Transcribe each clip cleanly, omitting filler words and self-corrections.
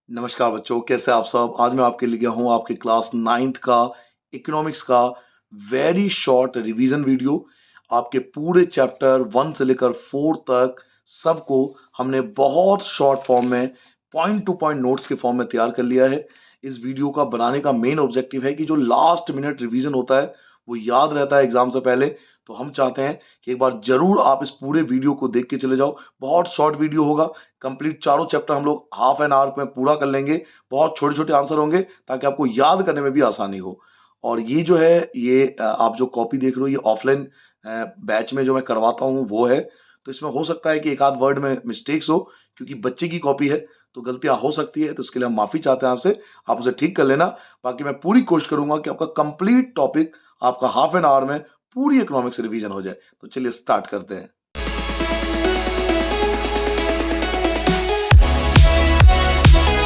नमस्कार बच्चों, कैसे आप सब। आज मैं आपके लिए गया हूँ आपके क्लास 9th का इकोनॉमिक्स का वेरी शॉर्ट रिवीजन वीडियो। आपके पूरे चैप्टर 1 से लेकर 4 तक सबको हमने बहुत शॉर्ट फॉर्म में पॉइंट टू पॉइंट नोट्स के फॉर्म में तैयार कर लिया है। इस वीडियो का बनाने का मेन ऑब्जेक्टिव है कि जो लास्ट मिनट रिवीजन होता है वो याद रहता है एग्जाम से पहले। तो हम चाहते हैं कि एक बार जरूर आप इस पूरे वीडियो को देख के चले जाओ। बहुत शॉर्ट वीडियो होगा, कंप्लीट चारों चैप्टर हम लोग हाफ एन आवर में पूरा कर लेंगे। बहुत छोटे छोटे आंसर होंगे ताकि आपको याद करने में भी आसानी हो। और ये जो है ये आप जो कॉपी देख रहे हो ये ऑफलाइन बैच में जो मैं करवाता हूँ वो है। तो इसमें हो सकता है कि एक आध वर्ड में मिस्टेक्स हो, क्योंकि बच्चे की कॉपी है तो गलतियां हो सकती है। तो इसके लिए हम माफी चाहते हैं आपसे, आप उसे ठीक कर लेना। बाकी मैं पूरी कोशिश करूंगा कि आपका कंप्लीट टॉपिक आपका हाफ एन आवर में पूरी इकोनॉमिक्स रिवीजन हो जाए। तो चलिए स्टार्ट करते हैं।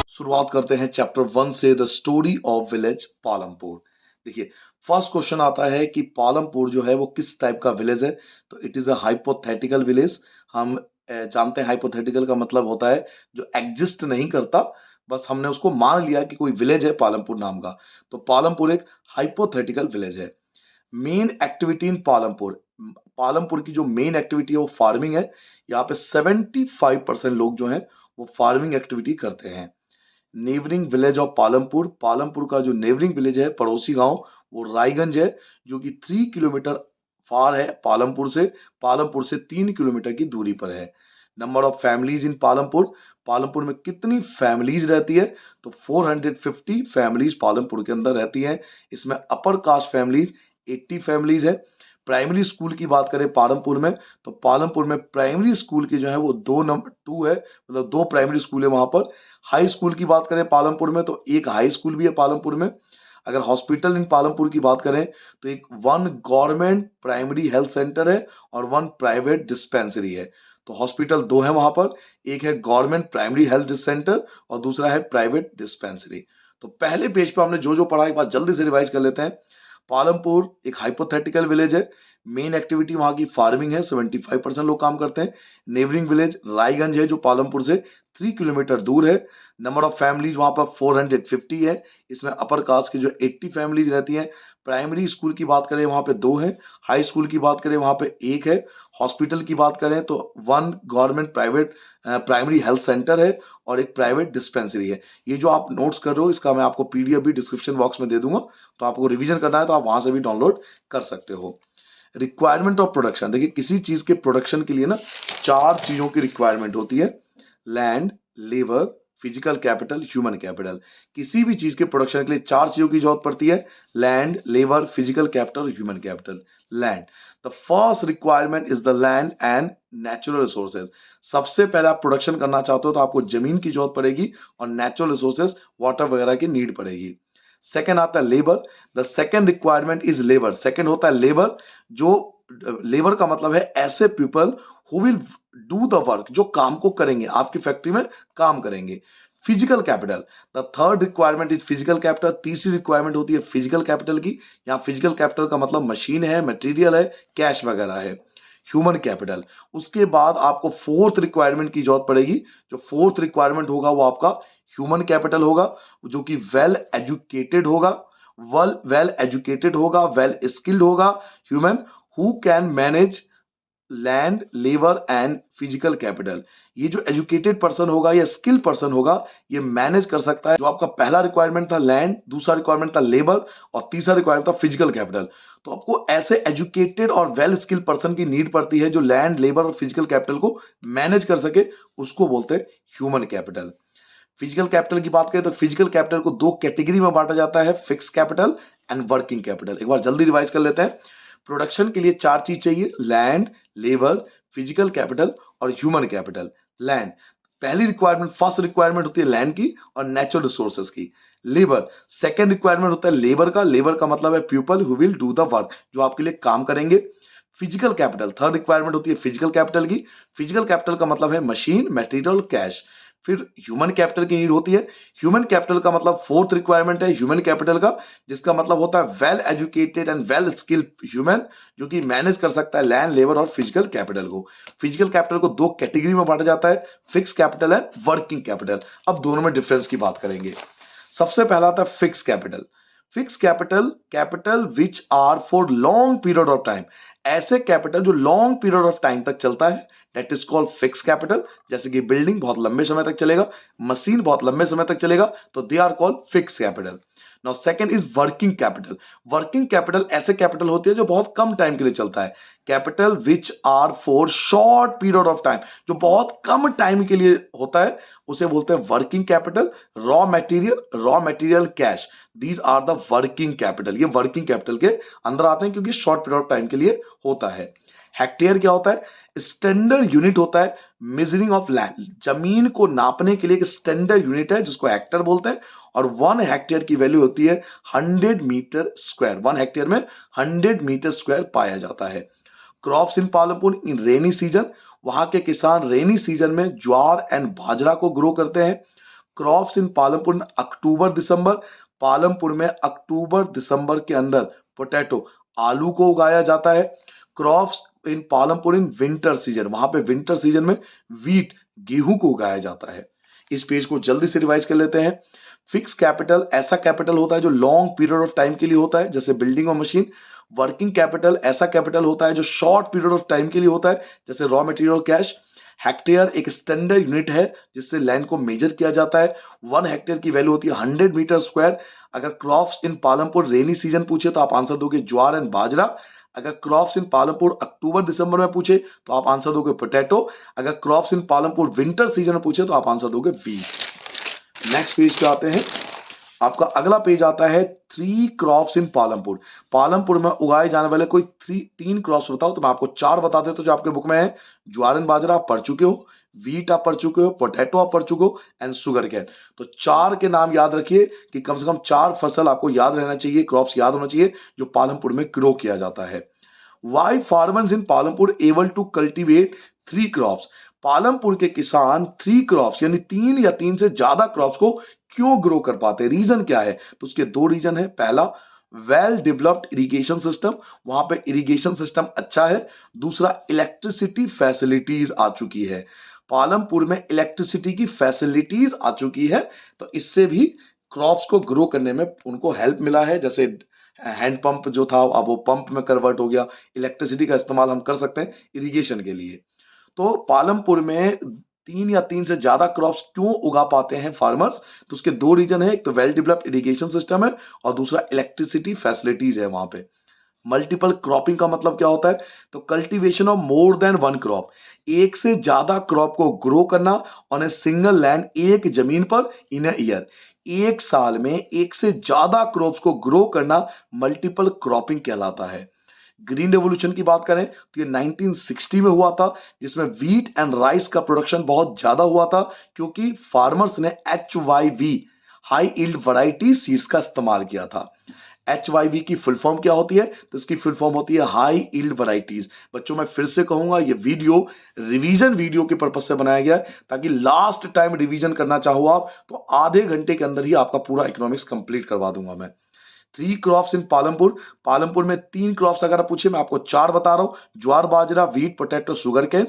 शुरुआत करते हैं चैप्टर 1 से, the story of village Palampur. देखिए, फर्स्ट क्वेश्चन आता है कि पालमपुर जो है वो किस टाइप का विलेज है। तो it is a hypothetical village. हम जानते हैं हाइपोथेटिकल का मतलब होता है जो एग्जिस्ट नहीं करता, बस हमने उसको मान लिया कि कोई विलेज है पालमपुर नाम का। तो पालमपुर एक हाइपोथेटिकल विलेज है। Main activity in Palampur, Palampur की जो मेन एक्टिविटी है वो फार्मिंग है। यहाँ पे 75% लोग जो हैं वो फार्मिंग एक्टिविटी करते हैं। Neighbouring village of Palampur, Palampur का जो नेबरिंग विलेज है, पड़ोसी गांव, वो रायगंज है, जो कि 3 किलोमीटर फार है पालमपुर से 3 किलोमीटर की दूरी पर है। Number of families in Palampur, Palampur में कितनी फैमिलीज रहती है। तो 450 फैमिलीज पालमपुर के अंदर रहती हैं। इसमें अपर कास्ट फैमिलीज 80 फैमिलीज है। प्राइमरी स्कूल की बात करें पालमपुर में, तो पालमपुर में प्राइमरी स्कूल की जो है वो 2 है, मतलब 2 प्राइमरी स्कूल है वहां पर। हाई स्कूल की बात करें पालमपुर में तो एक हाई स्कूल भी है पालमपुर में। अगर हॉस्पिटल इन पालमपुर की बात करें तो एक 1 गवर्नमेंट प्राइमरी हेल्थ सेंटर है और 1 प्राइवेट डिस्पेंसरी है। तो हॉस्पिटल 2 है वहां पर, एक है गवर्नमेंट प्राइमरी हेल्थ सेंटर और दूसरा है प्राइवेट डिस्पेंसरी। तो पहले पेज पे हमने जो जो पढ़ा एक बार जल्दी से रिवाइज कर लेते हैं। पालमपुर एक हाइपोथेटिकल विलेज है। मेन एक्टिविटी वहां की फार्मिंग है, 75% लोग काम करते हैं। नेबरिंग विलेज रायगंज है जो पालमपुर से 3 किलोमीटर दूर है। नंबर ऑफ फैमिलीज वहां पर 450 है। इसमें अपर कास्ट की जो 80 फैमिलीज रहती हैं। प्राइमरी स्कूल की बात करें वहां पे 2 है। हाई स्कूल की बात करें वहां पे 1 है। हॉस्पिटल की बात करें तो 1 government private primary health centre है और एक प्राइवेट डिस्पेंसरी है। ये जो आप नोट्स कर रहे हो इसका मैं आपको पीडीएफ भी डिस्क्रिप्शन बॉक्स में दे दूंगा, तो आपको रिवीजन करना है तो आप वहां से भी डाउनलोड कर सकते हो। रिक्वायरमेंट ऑफ प्रोडक्शन, देखिए किसी चीज के प्रोडक्शन के लिए ना 4 चीजों की रिक्वायरमेंट होती है। Land, labour, physical capital, human capital. किसी भी चीज के प्रोडक्शन के लिए 4 चीजों की जरूरत पड़ती है। Land, labour, physical capital, human capital. Land, the first requirement is the land and natural resources. सबसे पहले आप प्रोडक्शन करना चाहते हो तो आपको जमीन की जरूरत पड़ेगी और नेचुरल रिसोर्सेज वाटर वगैरह की नीड पड़ेगी। सेकेंड आता है labour. The second requirement is labour. Second होता है लेबर। जो लेबर का मतलब है ऐसे people who will do the work, जो काम को करेंगे, आपकी फैक्ट्री में काम करेंगे। Physical capital, the third requirement is physical capital. तीसरी रिक्वायरमेंट होती है फिजिकल कैपिटल की। यहाँ फिजिकल कैपिटल का मतलब मशीन है, मटेरियल है, कैश वगैरह है। ह्यूमन कैपिटल, उसके बाद आपको फोर्थ रिक्वायरमेंट की जरूरत पड़ेगी। जो फोर्थ रिक्वायरमेंट होगा वो आपका ह्यूमन कैपिटल होगा, जो कि वेल एजुकेटेड होगा, वेल एजुकेटेड होगा, वेल स्किल्ड होगा। Human who can manage land, labour and physical capital. ये जो एजुकेटेड पर्सन होगा या स्किल पर्सन होगा ये मैनेज कर सकता है। जो आपका पहला रिक्वायरमेंट था लैंड, दूसरा रिक्वायरमेंट था लेबर और तीसरा रिक्वायरमेंट था फिजिकल कैपिटल। तो आपको ऐसे एजुकेटेड और वेल स्किल पर्सन की नीड पड़ती है जो लैंड, लेबर और फिजिकल कैपिटल को मैनेज कर सके, उसको बोलते हैं ह्यूमन कैपिटल। फिजिकल कैपिटल की बात करें तो फिजिकल कैपिटल को 2 कैटेगरी में बांटा जाता है, fix capital and working capital. एक बार जल्दी रिवाइज कर लेते हैं। प्रोडक्शन के लिए 4 चीज चाहिए, लैंड, लेबर, फिजिकल कैपिटल और ह्यूमन कैपिटल। लैंड, पहली रिक्वायरमेंट, फर्स्ट रिक्वायरमेंट होती है लैंड की और नेचुरल रिसोर्सेज की। लेबर, सेकेंड रिक्वायरमेंट होता है लेबर का। लेबर का मतलब है people who will do the work, जो आपके लिए काम करेंगे। फिजिकल कैपिटल, थर्ड रिक्वायरमेंट होती है फिजिकल कैपिटल की। फिजिकल कैपिटल का मतलब है मशीन, मटेरियल, कैश। फिर ह्यूमन कैपिटल की नीड होती है। ह्यूमन कैपिटल का मतलब फोर्थ रिक्वायरमेंट है ह्यूमन कैपिटल का, जिसका मतलब होता है well educated and well skilled human, जो कि मैनेज कर सकता है लैंड, लेबर और फिजिकल कैपिटल को। फिजिकल कैपिटल को दो कैटेगरी में बांटा जाता है, fix capital and working capital. अब दोनों में डिफरेंस की बात करेंगे। सबसे पहला आता है fix capital. Fix capital, capital which are for long period of time. ऐसे कैपिटल जो लॉन्ग पीरियड ऑफ टाइम तक चलता है, that is called fix capital. जैसे कि बिल्डिंग बहुत लंबे समय तक चलेगा, मशीन बहुत लंबे समय तक चलेगा, तो they are called fix capital. Now second is working capital. Working capital ऐसे कैपिटल होती है जो बहुत कम टाइम के लिए चलता है। Capital which are for short period of time, जो बहुत कम टाइम के लिए होता है, उसे बोलते हैं working capital. Raw material cash, these are the working capital. ये वर्किंग कैपिटल के अंदर आते हैं क्योंकि शॉर्ट पीरियड ऑफ टाइम के लिए होता है। हेक्टेयर क्या होता है? स्टैंडर्ड यूनिट होता है मेजरिंग ऑफ लैंड। जमीन को नापने के लिए एक स्टैंडर्ड यूनिट है जिसको हेक्टेयर बोलते हैं, और 1 हेक्टेयर की वैल्यू होती है 100 मीटर स्क्वायर। 1 हेक्टेयर में 100 मीटर स्क्वायर पाया जाता है। क्रॉप्स इन पालमपुर इन रेनी सीजन, वहां के किसान रेनी सीजन में ज्वार एंड बाजरा को ग्रो करते हैं। क्रॉप्स इन पालमपुर इन अक्टूबर दिसंबर, पालमपुर में अक्टूबर दिसंबर के अंदर पोटैटो, आलू को उगाया जाता है। Crops in Palampur in winter season, वहां पे विंटर सीजन में वीट, गेहूं को उगाया जाता है। इस पेज को जल्दी से रिवाइज कर लेते हैं। फिक्स कैपिटल ऐसा कैपिटल होता है जो लॉन्ग पीरियड ऑफ टाइम के लिए होता है, जैसे बिल्डिंग और मशीन। वर्किंग कैपिटल ऐसा कैपिटल होता है जो शॉर्ट पीरियड ऑफ टाइम के लिए होता है, जैसे रॉ मटेरियल कैश। हेक्टेयर एक स्टैंडर्ड यूनिट है जिससे लैंड को मेजर किया जाता है। 1 हेक्टेयर की वैल्यू होती है 100 मीटर स्क्वायर। अगर क्रॉप्स इन पालमपुर रेनी सीजन पूछे तो आप आंसर दोगे ज्वार एंड बाजरा। अगर क्रॉप्स इन पालमपुर अक्टूबर दिसंबर में पूछे तो आप आंसर दोगे पोटैटो। अगर क्रॉप्स इन पालमपुर विंटर सीजन में पूछे तो आप आंसर दोगे वीट। नेक्स्ट पेज पे आते हैं। आपका अगला पेज आता है 3 क्रॉप्स इन पालमपुर। पालमपुर में उगाए जाने वाले कोई 3 क्रॉप्स बताओ, तो मैं आपको 4 बता देता हूं जो आपके बुक में है। ज्वार एंड बाजरा आप पढ़ चुके हो, वीट आप पढ़ चुके हो, पोटैटो आप पढ़ चुके हो, एंड शुगर कैन। तो 4 के नाम याद रखिए कि कम से कम 4 फसल आपको याद रहना चाहिए, क्रॉप्स याद होना चाहिए जो पालमपुर में ग्रो किया जाता है। Why farmers in Palampur able to cultivate 3 crops. Palampur के किसान 3 क्रॉप्स यानी 3 या 3 से ज्यादा क्रॉप्स को क्यों ग्रो कर पाते हैं? रीजन क्या है? तो उसके 2 रीजन है। पहला, वेल डेवलप्ड इरिगेशन सिस्टम, वहां पे इरिगेशन सिस्टम अच्छा है। दूसरा, इलेक्ट्रिसिटी फैसिलिटीज आ चुकी है। पालमपुर में इलेक्ट्रिसिटी की फैसिलिटीज आ चुकी है, तो इससे भी क्रॉप्स को ग्रो करने में उनको हेल्प मिला है। जैसे हैंड पंप जो था अब वो पंप में कन्वर्ट हो गया। इलेक्ट्रिसिटी का इस्तेमाल हम कर सकते हैं इरिगेशन के लिए। तो पालमपुर में 3 या 3 से ज्यादा क्रॉप्स क्यों उगा पाते हैं फार्मर्स? तो उसके 2 रीजन है। एक तो वेल डेवलप्ड इरिगेशन सिस्टम है, और दूसरा इलेक्ट्रिसिटी फैसिलिटीज है वहां पे। मल्टीपल क्रॉपिंग का मतलब क्या होता है? तो cultivation of more than 1 crop, एक से ज्यादा क्रॉप को ग्रो करना ऑन ए सिंगल लैंड, एक जमीन पर, इन अ ईयर, एक साल में एक से ज्यादा क्रॉप्स को ग्रो करना मल्टीपल क्रॉपिंग कहलाता है। ग्रीन रेवोल्यूशन की बात करें तो ये 1960 में हुआ था, जिसमें वीट एंड राइस का प्रोडक्शन बहुत ज्यादा हुआ था क्योंकि फार्मर्स ने HYV, high yield variety seeds का इस्तेमाल किया था। HYV की फुल फॉर्म क्या होती है? तो इसकी फुल फॉर्म होती है हाई यील्ड वैरायटीज। बच्चों मैं फिर से कहूंगा, ये वीडियो रिवीजन वीडियो के पर्पज से बनाया गया है, ताकि लास्ट टाइम रिवीजन करना चाहो आप तो आधे घंटे के अंदर ही आपका पूरा इकोनॉमिक्स कंप्लीट करवा दूंगा मैं। 3 क्रॉप्स इन पालमपुर, पालमपुर में 3 क्रॉप्स अगर आप पूछे, मैं आपको 4 बता रहा हूं। ज्वार बाजरा, wheat, potato, sugar cane.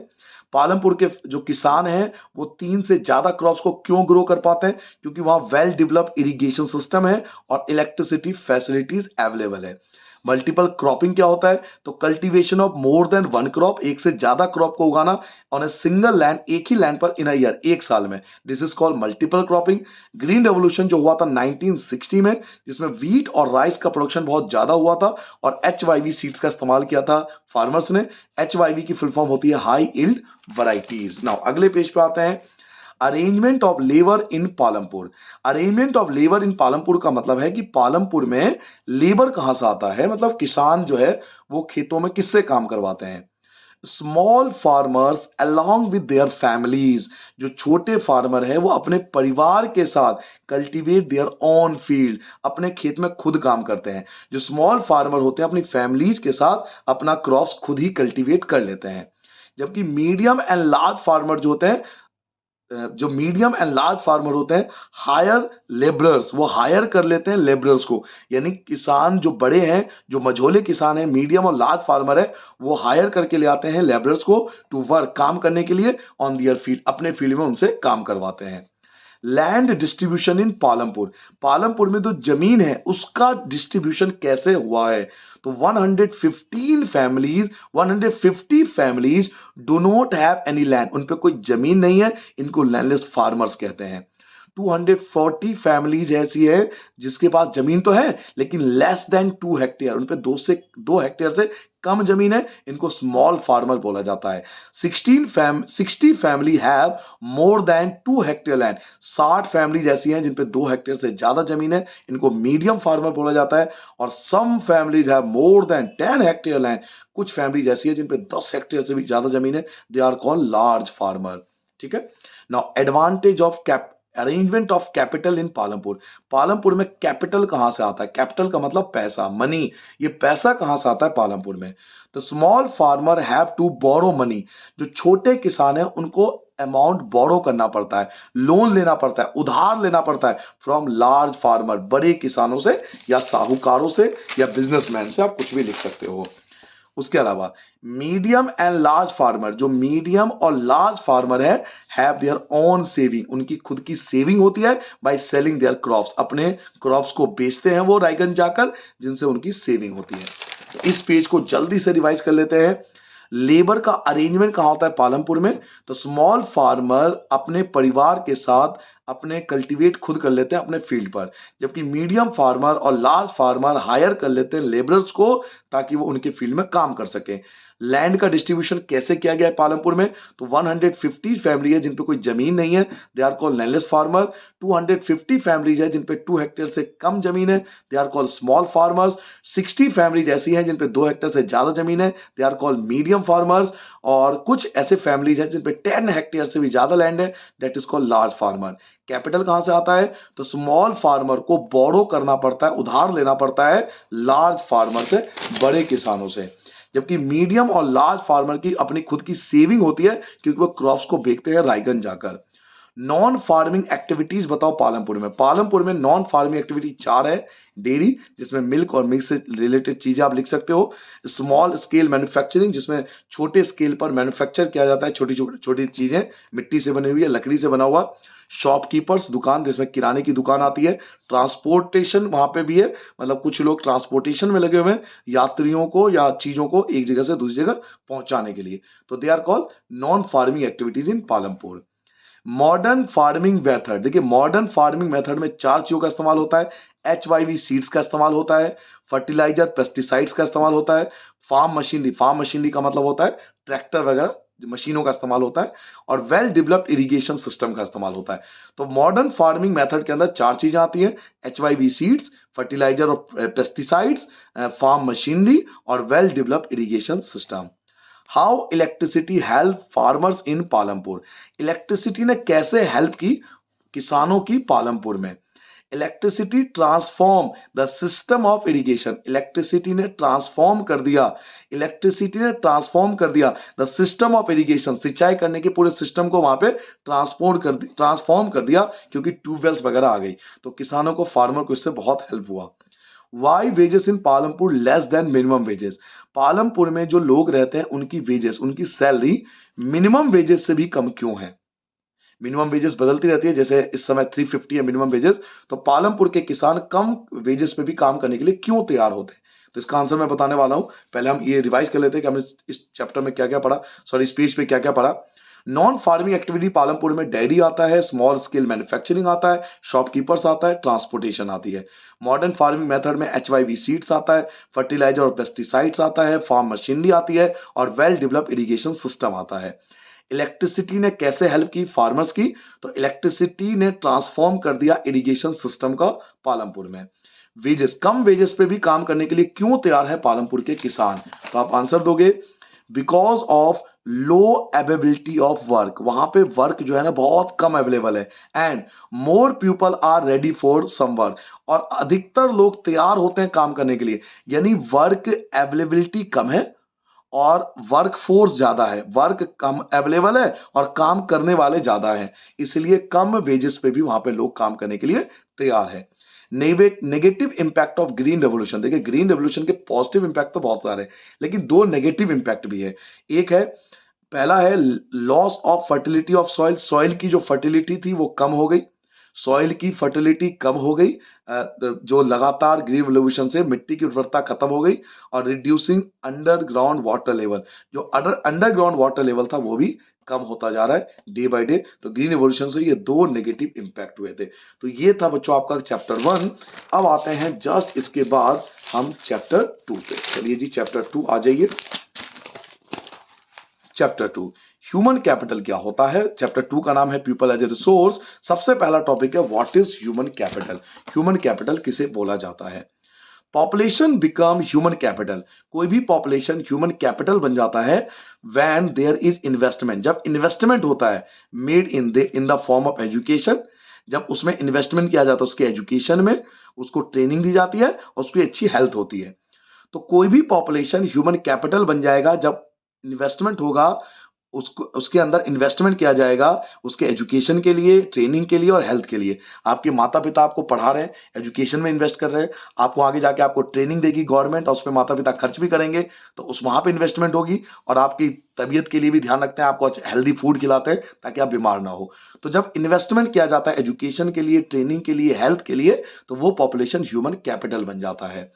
Palampur के जो किसान हैं वो 3 से ज्यादा क्रॉप्स को क्यों ग्रो कर पाते हैं? क्योंकि वहां वेल डेवलप्ड इरिगेशन सिस्टम है और इलेक्ट्रिसिटी फैसिलिटीज अवेलेबल है। मल्टीपल क्रॉपिंग क्या होता है? तो cultivation of more than 1 crop, एक से ज्यादा क्रॉप को उगाना ऑन ए सिंगल लैंड, एक ही लैंड पर, इन अ ईयर, एक साल में, this is called multiple cropping. Green revolution जो हुआ था 1960 में, जिसमें वीट और राइस का प्रोडक्शन बहुत ज्यादा हुआ था और HYV सीड्स का इस्तेमाल किया था फार्मर्स ने। HYV की फुल फॉर्म होती है हाई यील्ड वैरायटीज। नाउ अगले पेज पे आते हैं। Arrangement of labour in Palampur. Arrangement of labour in Palampur का मतलब है कि पालमपुर में लेबर कहां से आता है, मतलब किसान जो है वो खेतों में किससे काम करवाते हैं? Small farmers along with their families, जो छोटे फार्मर है वो अपने परिवार के साथ कल्टीवेट देयर ओन फील्ड, अपने खेत में खुद काम करते हैं। जो स्मॉल फार्मर होते हैं अपनी फैमिलीज के साथ अपना क्रॉप्स खुद ही कल्टीवेट कर लेते हैं। जबकि मीडियम एंड लार्ज फार्मर जो होते हैं जो मीडियम एंड लार्ज फार्मर होते हैं हायर लेबरर्स, वो हायर कर लेते हैं लेबरर्स को, यानी किसान जो बड़े हैं, जो मझोले किसान हैं, मीडियम और लार्ज फार्मर है, वो हायर करके ले आते हैं लेबरर्स को टू वर्क, काम करने के लिए ऑन दियर फील्ड, अपने फील्ड में उनसे काम करवाते हैं। Land distribution in Palampur, Palampur में जो जमीन है उसका डिस्ट्रीब्यूशन कैसे हुआ है, तो 150 families do not have any land, उन पे कोई जमीन नहीं है, इनको लैंडलेस फार्मर्स कहते हैं। 240 फैमिलीज ऐसी है जिसके पास जमीन तो है लेकिन लेस देन 2 हेक्टेयर, उन पे 2 हेक्टेयर से कम जमीन है, इनको स्मॉल फार्मर बोला जाता है। 60 family have more then 2 hectare land, 60 families ऐसी हैं जिन पे 2 हेक्टेयर से ज्यादा जमीन है, इनको मीडियम फार्मर बोला जाता है। और some families have more than 10 hectare land, कुछ फैमिलीज ऐसी है जिन पे 10 हेक्टेयर से भी ज्यादा जमीन है, they are called large farmer. ठीक है, now advantage of arrangement of capital in Palampur, Palampur में कैपिटल कहां से आता है, कैपिटल का मतलब पैसा, मनी, ये पैसा कहां से आता है पालमपुर में, तो small farmer have to borrow money, जो छोटे किसान हैं उनको अमाउंट बोरो करना पड़ता है, लोन लेना पड़ता है, उधार लेना पड़ता है फ्रॉम लार्ज फार्मर, बड़े किसानों से या साहूकारों से या बिजनेसमैन से, आप कुछ भी लिख सकते हो। उसके अलावा मीडियम एंड लार्ज फार्मर, जो मीडियम और लार्ज फार्मर है, हैव देयर ओन सेविंग, उनकी खुद की सेविंग होती है बाय सेलिंग देयर क्रॉप्स, अपने क्रॉप्स को बेचते हैं वो रायगंज जाकर, जिनसे उनकी सेविंग होती है। तो इस पेज को जल्दी से रिवाइज कर लेते हैं। लेबर का अरेंजमेंट कहां होता है पालमपुर में, तो स्मॉल फार्मर अपने परिवार के साथ अपने कल्टीवेट खुद कर लेते हैं अपने फील्ड पर, जबकि मीडियम फार्मर और लार्ज फार्मर हायर कर लेते हैं लेबरर्स को ताकि वो उनके फील्ड में काम कर सके। लैंड का डिस्ट्रीब्यूशन कैसे किया गया है पालमपुर में, तो 150 फैमिली है जिन पे कोई जमीन नहीं है, they are called landless farmer. 250 families है जिन पे 2 हेक्टेयर से कम जमीन है, they are called small farmers. 60 families ऐसी हैं जिन पे 2 हेक्टेयर से ज्यादा जमीन है, they are called medium farmers. और कुछ ऐसे फैमिलीज हैं जिन पे 10 हेक्टेयर से भी ज्यादा लैंड है, that is called large farmer. Capital कहां से आता है, तो स्मॉल फार्मर को बोरो करना पड़ता है, उधार लेना पड़ता है लार्ज फार्मर से, बड़े किसानों से, जबकि मीडियम और लार्ज फार्मर की अपनी खुद की सेविंग होती है क्योंकि वो क्रॉप्स को बेचते हैं रायगंज जाकर। नॉन फार्मिंग एक्टिविटीज बताओ पालमपुर में, पालमपुर में नॉन फार्मिंग एक्टिविटी 4 है। डेयरी, जिसमें मिल्क और मिल्क से रिलेटेड चीजें आप लिख सकते हो। स्मॉल स्केल मैन्युफैक्चरिंग, जिसमें छोटे स्केल पर मैन्युफैक्चर किया जाता है, छोटी छोटी चीजें, मिट्टी से बनी हुई है, लकड़ी से बना हुआ। शॉपकीपर्स, दुकान, जिसमें किराने की दुकान आती है। ट्रांसपोर्टेशन वहां पे भी है, मतलब कुछ लोग ट्रांसपोर्टेशन में लगे हुए हैं, यात्रियों को या चीजों को एक जगह से दूसरी जगह पहुंचाने के लिए, तो they are called non farming activities in Palampur. Modern farming method, देखिए मॉडर्न फार्मिंग मेथड में 4 चीजों का इस्तेमाल होता है। HYV सीड्स का इस्तेमाल होता है, फर्टिलाइजर पेस्टिसाइड्स का इस्तेमाल होता है, फार्म मशीनरी का मतलब होता है ट्रैक्टर वगैरह मशीनों का इस्तेमाल होता है, और वेल डेवलप्ड इरिगेशन सिस्टम का इस्तेमाल होता है। तो मॉडर्न फार्मिंग मेथड के अंदर 4 चीजें आती हैं, HYV सीड्स, फर्टिलाइजर और पेस्टिसाइड्स, फार्म मशीनरी और well developed irrigation system. How electricity help farmers in Palampur, electricity ने कैसे हेल्प की किसानों की पालमपुर में। Electricity transform the system of irrigation, electricity ने ट्रांसफॉर्म कर दिया, द सिस्टम ऑफ इरिगेशन, सिंचाई करने के पूरे सिस्टम को वहां पे ट्रांसफॉर्म कर दिया क्योंकि ट्यूबवेल्स वगैरह आ गई, तो किसानों को, फार्मर को इससे बहुत हेल्प हुआ। Why wages in Palampur less than minimum wages, Palampur में जो लोग रहते हैं उनकी वेजेस, उनकी सैलरी मिनिमम वेजेस से भी कम क्यों है। मिनिमम वेजेस बदलती रहती है, जैसे इस समय 350 है मिनिमम वेजेस, तो पालमपुर के किसान कम वेजेस पे भी काम करने के लिए क्यों तैयार होते हैं, तो इसका आंसर मैं बताने वाला हूं। पहले हम ये रिवाइज कर लेते हैं कि हमने इस चैप्टर में क्या क्या पढ़ा, सॉरी इस पेज पे क्या क्या पढ़ा। नॉन फार्मिंग एक्टिविटी पालमपुर में डेयरी आता है, स्मॉल स्केल मैन्युफैक्चरिंग आता है, शॉपकीपर्स आता है, ट्रांसपोर्टेशन आती है। मॉडर्न फार्मिंग मेथड में HYV सीड्स आता है, फर्टिलाइजर और पेस्टिसाइड्स आता है, फार्म मशीनरी आती है, और वेल डेवलप इरिगेशन सिस्टम आता है। इलेक्ट्रिसिटी ने कैसे हेल्प की फार्मर्स की, तो इलेक्ट्रिसिटी ने ट्रांसफॉर्म कर दिया इरिगेशन सिस्टम का पालमपुर में। वेजेस, कम वेजेस पे भी काम करने के लिए क्यों तैयार है पालमपुर के किसान, तो आप आंसर दोगे because of low availability of work, वहां पे वर्क जो है ना बहुत कम अवेलेबल है, and more people are ready for some work, और अधिकतर लोग तैयार होते हैं काम करने के लिए, यानी वर्क अवेलेबिलिटी कम है और वर्क फोर्स ज्यादा है, वर्क कम अवेलेबल है और काम करने वाले ज्यादा हैं, इसलिए कम वेजेस पे भी वहां पे लोग काम करने के लिए तैयार है। Negative impact of green revolution, देखिए ग्रीन रेवोल्यूशन के पॉजिटिव इंपैक्ट तो बहुत सारे हैं, लेकिन दो नेगेटिव इंपैक्ट भी है। एक है, पहला है loss of fertility of soil, soil की जो फर्टिलिटी थी वो कम हो गई, सॉइल की फर्टिलिटी कम हो गई, जो लगातार ग्रीन रिवोल्यूशन से मिट्टी की उर्वरता खत्म हो गई, और रिड्यूसिंग अंडरग्राउंड वाटर लेवल, जो अंडरग्राउंड वाटर लेवल था वो भी कम होता जा रहा है डे बाय डे। तो ग्रीन रिवोल्यूशन से ये दो नेगेटिव इंपैक्ट हुए थे। तो ये था बच्चों आपका चैप्टर 1। अब आते हैं जस्ट इसके बाद हम चैप्टर 2 पे। चलिए जी चैप्टर 2 आ जाइए। चैप्टर 2 ह्यूमन कैपिटल क्या होता है। चैप्टर 2 का नाम है पीपल एज ए रिसोर्स। सबसे पहला टॉपिक है what is human capital. Human capital किसे बोला जाता है। पॉपुलेशन बिकम ह्यूमन कैपिटल, कोई भी पॉपुलेशन ह्यूमन कैपिटल बन जाता है व्हेन देयर इज इन्वेस्टमेंट, जब इन्वेस्टमेंट होता है made in the form of education, जब उसमें इन्वेस्टमेंट किया जाता है उसके एजुकेशन में, उसको ट्रेनिंग दी जाती है और उसकी अच्छी हेल्थ होती है। तो कोई भी पॉपुलेशन ह्यूमन कैपिटल बन जाएगा जब इन्वेस्टमेंट होगा, उसको उसके अंदर इन्वेस्टमेंट किया जाएगा उसके एजुकेशन के लिए, ट्रेनिंग के लिए और हेल्थ के लिए। आपके माता पिता आपको पढ़ा रहे हैं, एजुकेशन में इन्वेस्ट कर रहे हैं, आपको आगे जाके आपको ट्रेनिंग देगी गवर्नमेंट और उस पर माता पिता खर्च भी करेंगे, तो उस वहां पे इन्वेस्टमेंट होगी। और आपकी तबीयत के लिए भी ध्यान रखते हैं, आपको हेल्दी फूड खिलाते हैं ताकि आप बीमार ना हो। तो जब इन्वेस्टमेंट किया जाता है एजुकेशन के लिए, ट्रेनिंग के लिए, हेल्थ के लिए, तो वो पॉपुलेशन ह्यूमन कैपिटल बन जाता है।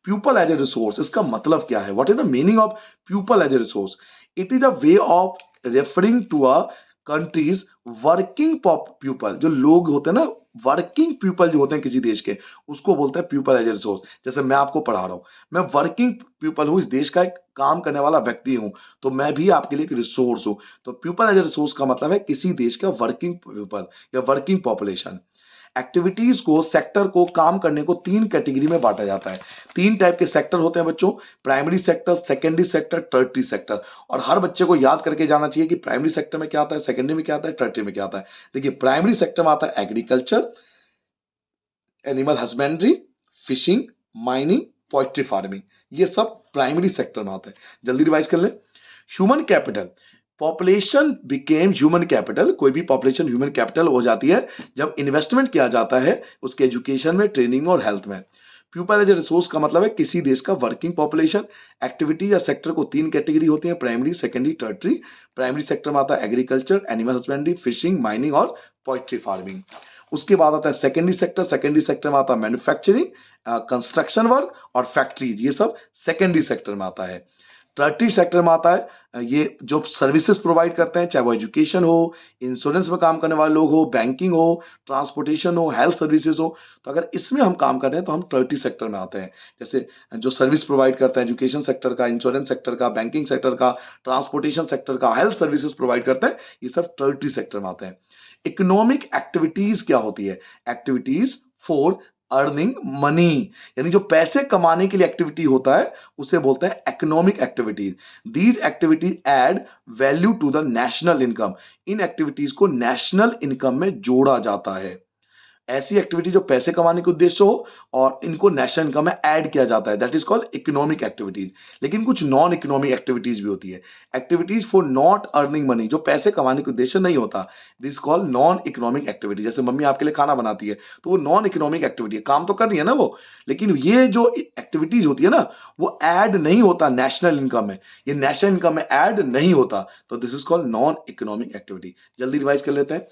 pupil एज ए रिसोर्स, इसका मतलब क्या है, what is the meaning of pupil as a resource. It is a way of referring to a countries working people, जो लोग होते हैं ना, वर्किंग पीपल जो होते हैं किसी देश के, उसको बोलते हैं पीपल एज ए रिसोर्स। जैसे मैं आपको पढ़ा रहा हूं, मैं वर्किंग पीपल हूं, इस देश का एक काम करने वाला व्यक्ति हूं, तो मैं भी आपके लिए एक रिसोर्स हूं। तो पीपल एज ए रिसोर्स का मतलब है किसी देश का वर्किंग पीपल या वर्किंग पॉपुलेशन। एक्टिविटीज को, सेक्टर को, काम करने को तीन कैटेगरी में बांटा जाता है। तीन टाइप के सेक्टर होते हैं बच्चों, primary sector, secondary sector, tertiary sector. और हर बच्चे को याद करके जाना चाहिए कि प्राइमरी सेक्टर में क्या आता है, सेकेंडरी में क्या आता है, टर्टरी में क्या आता है। देखिए प्राइमरी सेक्टर में आता है agriculture, animal husbandry, fishing, mining, poultry farming, ये सब प्राइमरी सेक्टर में आता है। जल्दी रिवाइज कर ले। Human capital, population became human capital, कोई भी पॉपुलेशन ह्यूमन कैपिटल हो जाती है जब इन्वेस्टमेंट किया जाता है उसके एजुकेशन में, ट्रेनिंग और हेल्थ में। पीपल एज ए रिसोर्स का मतलब है किसी देश का वर्किंग पॉपुलेशन। एक्टिविटी या सेक्टर को तीन कैटेगरी होती है, primary, secondary, Tartary. Primary sector में आता है agriculture, animal husbandry, fishing, mining और पोल्ट्री फार्मिंग। उसके बाद आता है सेकेंडरी सेक्टर, सेकेंडरी सेक्टर में आता है मैन्युफैक्चरिंग, कंस्ट्रक्शन वर्क और फैक्ट्रीज, ये सब सेकेंडरी सेक्टर में आता है। टर्टरी सेक्टर में आता है ये जो सर्विसेज प्रोवाइड करते हैं, चाहे वो एजुकेशन हो, इंश्योरेंस में काम करने वाले लोग हो, बैंकिंग हो, ट्रांसपोर्टेशन हो, हेल्थ सर्विसेज हो। तो अगर इसमें हम काम कर रहे हैं तो हम टर्टरी सेक्टर में आते हैं। जैसे जो सर्विस प्रोवाइड करते हैं एजुकेशन सेक्टर का, इंश्योरेंस सेक्टर का, बैंकिंग सेक्टर का, ट्रांसपोर्टेशन सेक्टर का, हेल्थ सर्विसेज प्रोवाइड करते हैं, ये सब टर्टरी सेक्टर में आते हैं। इकोनॉमिक एक्टिविटीज क्या होती है, एक्टिविटीज फॉर अर्निंग मनी, यानी जो पैसे कमाने के लिए एक्टिविटी होता है उसे बोलते हैं economic activities. These activities add value to the national income, इन एक्टिविटीज को नेशनल इनकम में जोड़ा जाता है। ऐसी एक्टिविटी जो पैसे कमाने के उद्देश्य हो और इनको नेशनल इनकम में ऐड किया जाता है, that is called economic activities. लेकिन कुछ नॉन इकोनॉमिक एक्टिविटीज भी होती है, activities for not earning money, जो पैसे कमाने के उद्देश्य नहीं होता, this called non economic activity. जैसे मम्मी आपके लिए खाना बनाती है तो वो नॉन इकोनॉमिक एक्टिविटी है, काम तो कर रही है ना वो, लेकिन ये जो एक्टिविटीज होती है ना वो ऐड नहीं होता नेशनल इनकम में, ये नेशनल इनकम में ऐड नहीं होता, तो this is called non economic activity. जल्दी रिवाइज कर लेते हैं।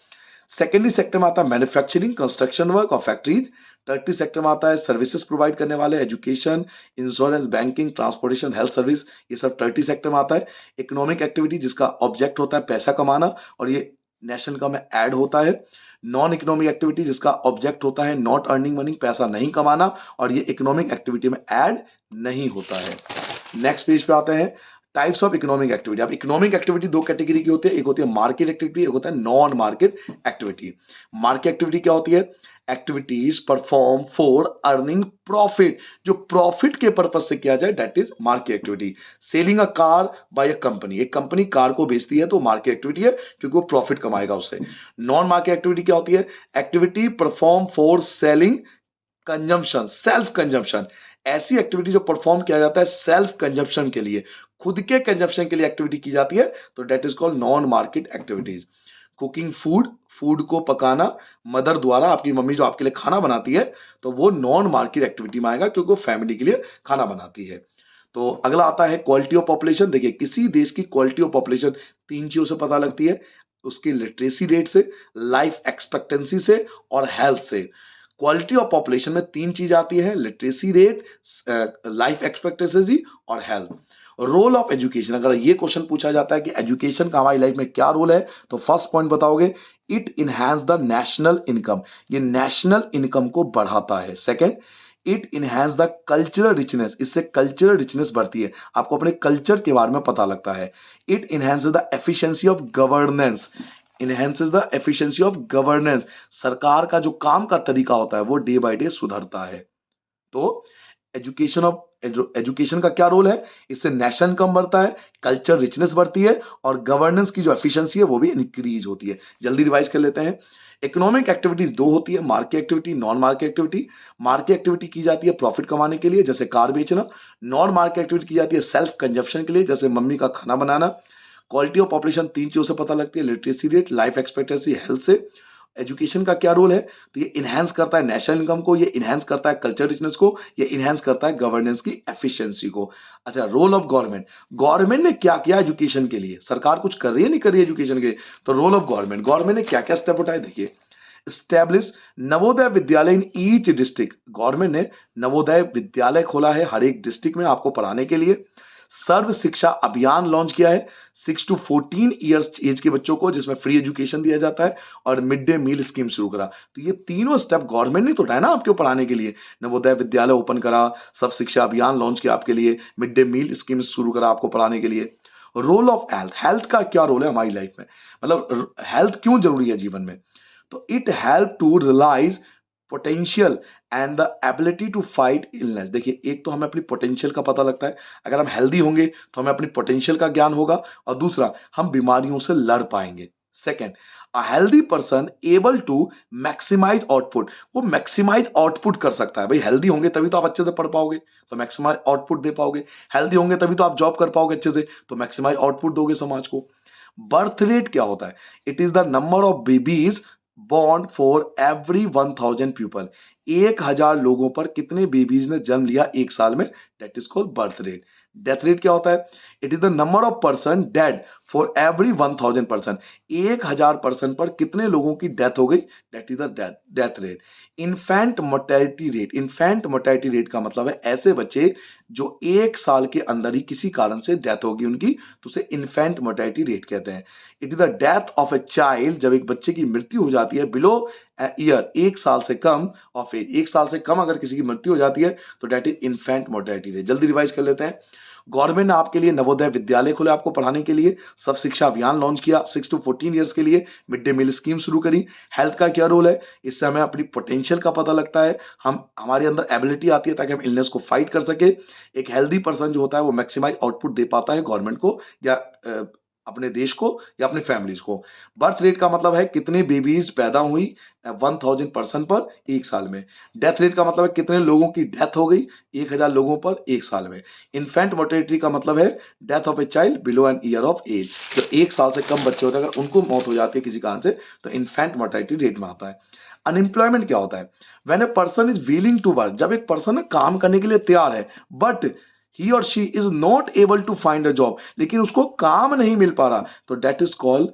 सेकेंडरी सेक्टर में आता है मैन्युफैक्चरिंग, कंस्ट्रक्शन वर्क और फैक्ट्रीज। टर्टरी सेक्टर में आता है सर्विसेज प्रोवाइड करने वाले, education, insurance, banking, transportation, health service, ये सब टर्टरी सेक्टर में आता है। इकोनॉमिक एक्टिविटी जिसका ऑब्जेक्ट होता है पैसा कमाना और ये नेशनल इनकम में ऐड होता है। नॉन इकोनॉमिक एक्टिविटी जिसका ऑब्जेक्ट होता है नॉट अर्निंग मनी, पैसा नहीं कमाना और ये इकोनॉमिक एक्टिविटी में ऐड नहीं होता है। नेक्स्ट पेज पे आते हैं टाइप्स ऑफ इकोनॉमिक एक्टिविटी। अब इकोनॉमिक एक्टिविटी दो कैटेगरी की होती है, एक होती है मार्केट एक्टिविटी, एक होता है non market activity. Market activity क्या होती है, activities perform for earning profit, जो प्रॉफिट के पर्पज से किया जाए, that is market activity. Selling a car by a company, एक कंपनी कार को बेचती है तो मार्केट एक्टिविटी है क्योंकि वो प्रॉफिट कमाएगा उससे। नॉन मार्केट एक्टिविटी क्या होती है, activity perform for selling consumption, self consumption, ऐसी एक्टिविटी जो परफॉर्म किया जाता है सेल्फ कंजम्पशन के लिए, खुद के कंजप्शन के लिए एक्टिविटी की जाती है तो that is called non market activities. Cooking food, food को पकाना मदर द्वारा, आपकी मम्मी जो आपके लिए खाना बनाती है तो वो नॉन मार्केट एक्टिविटी में आएगा क्योंकि वो फैमिली के लिए खाना बनाती है। तो अगला आता है क्वालिटी ऑफ पॉपुलेशन। देखिए किसी देश की क्वालिटी ऑफ पॉपुलेशन तीन चीजों से पता लगती है, उसकी लिटरेसी रेट से, लाइफ एक्सपेक्टेंसी से और हेल्थ से। क्वालिटी ऑफ पॉपुलेशन में तीन चीज आती है, लिटरेसी रेट, लाइफ एक्सपेक्टेंसी और हेल्थ। रोल ऑफ एजुकेशन, अगर ये क्वेश्चन पूछा जाता है कि एजुकेशन का हमारी लाइफ में क्या रोल है तो फर्स्ट पॉइंट बताओगे, it enhance the national income, ये नेशनल इनकम को बढ़ाता है। Second, it enhance the cultural richness, इससे कल्चरल रिचनेस बढ़ती है, आपको अपने कल्चर के बारे में पता लगता है। It enhance the efficiency of governance, enhances the efficiency of governance, सरकार का जो काम का तरीका होता है वो डे बाय डे सुधरता है। तो एजुकेशन का क्या रोल है, इससे नेशनल इनकम बढ़ता है, कल्चर रिचनेस बढ़ती है और गवर्नेंस की जो एफिशिएंसी है वो भी इंक्रीज होती है। जल्दी रिवाइज कर लेते हैं। इकोनॉमिक एक्टिविटी दो होती है, market activity, non market activity. Market activity की जाती है प्रॉफिट कमाने के लिए जैसे कार बेचना, नॉन मार्केट एक्टिविटी की जाती है सेल्फ कंजप्शन के लिए जैसे मम्मी का खाना बनाना। क्वालिटी ऑफ पॉपुलेशन तीन चीजों से पता लगती है, literacy rate, life expectancy, health से। एजुकेशन का क्या रोल है, तो ये इनहेंस करता है नेशनल इनकम को, ये इनहेंस करता है कल्चर रिचनेस को, ये इनहेंस करता है गवर्नेंस की एफिशिएंसी को। अच्छा, रोल ऑफ गवर्नमेंट, गवर्नमेंट ने क्या किया एजुकेशन के लिए, सरकार कुछ कर रही है नहीं कर रही है एजुकेशन के लिए, तो रोल ऑफ गवर्नमेंट, गवर्नमेंट ने क्या क्या स्टेप उठाए देखिए। Establish Navodaya Vidyalaya in each district, government ने नवोदय विद्यालय खोला है हर एक डिस्ट्रिक्ट में आपको पढ़ाने के लिए। सर्व शिक्षा अभियान लॉन्च किया है 6 to 14 ईयर्स एज के बच्चों को, जिसमें फ्री एजुकेशन दिया जाता है, और मिड डे मील स्कीम शुरू करा। तो ये तीनों स्टेप गवर्नमेंट ने तो उठाया ना आपको पढ़ाने के लिए, नवोदय विद्यालय ओपन करा, सर्व शिक्षा अभियान लॉन्च किया आपके लिए, मिड डे मील स्कीम शुरू करा आपको पढ़ाने के लिए। रोल ऑफ हेल्थ, हेल्थ का क्या रोल है हमारी लाइफ में, मतलब हेल्थ क्यों जरूरी है जीवन में, तो it help to realise potential and the ability to fight illness. देखिए एक तो हमें अपनी पोटेंशियल का पता लगता है, अगर हम हेल्दी होंगे तो हमें अपनी पोटेंशियल का ज्ञान होगा, और दूसरा हम बीमारियों से लड़ पाएंगे। Second, a healthy person able to maximise output, वो मैक्सिमाइज आउटपुट कर सकता है। भाई हेल्दी होंगे तभी तो आप अच्छे से पढ़ पाओगे, तो मैक्सिमाइज आउटपुट दे पाओगे, हेल्दी होंगे तभी तो आप जॉब कर पाओगे अच्छे से, तो मैक्सिमाइज आउटपुट दोगे समाज को। बर्थ रेट क्या होता है, it is the number of babies born for every 1000 people, 1000 लोगों पर कितने बेबीज ने जन्म लिया एक साल में, that is called birth rate. Death rate क्या होता है, it is the number of person dead for every 1000 person, 1000 person पर कितने लोगों की डेथ हो गई, that is the death rate. Infant mortality rate, infant mortality rate का मतलब है ऐसे बच्चे जो एक साल के अंदर ही किसी कारण से डेथ होगी उनकी, तो उसे इन्फेंट मोर्टेलिटी रेट कहते हैं। It is the death of a child, जब एक बच्चे की मृत्यु हो जाती है बिलो ईयर, एक साल से कम ऑफ एज, एक साल से कम अगर किसी की मृत्यु हो जाती है तो that is infant mortality rate. जल्दी रिवाइज कर लेते हैं। गवर्नमेंट ने आपके लिए नवोदय विद्यालय खोले आपको पढ़ाने के लिए, सब शिक्षा अभियान लॉन्च किया 6 to 14 ईयर्स के लिए, मिड डे मील स्कीम शुरू करी। हेल्थ का क्या रोल है, इससे हमें अपनी पोटेंशियल का पता लगता है, हम हमारे अंदर एबिलिटी आती है ताकि हम इलनेस को फाइट कर सके। एक हेल्दी पर्सन जो होता है वो मैक्सिमाइज आउटपुट दे पाता है गवर्नमेंट को या अपने देश को या अपने फैमिलीज को। बर्थ रेट का मतलब है कितने बेबीज पैदा हुई 1000 पर्सन पर एक साल में। डेथ रेट का मतलब है कितने लोगों की डेथ हो गई 1000 लोगों पर एक साल में। इन्फेंट मोर्टेलिटी का मतलब है death of a child below an year of age, जो एक साल से कम बच्चे होते हैं अगर उनको मौत हो जाती है किसी कारण से तो इन्फेंट मोर्टेलिटी रेट में आता है। अनएम्प्लॉयमेंट क्या होता है, when a person is willing to work, जब एक पर्सन काम करने के लिए तैयार है बट ही और she is not able to find a job, लेकिन उसको काम नहीं मिल पा रहा, तो डेट इज कॉल्ड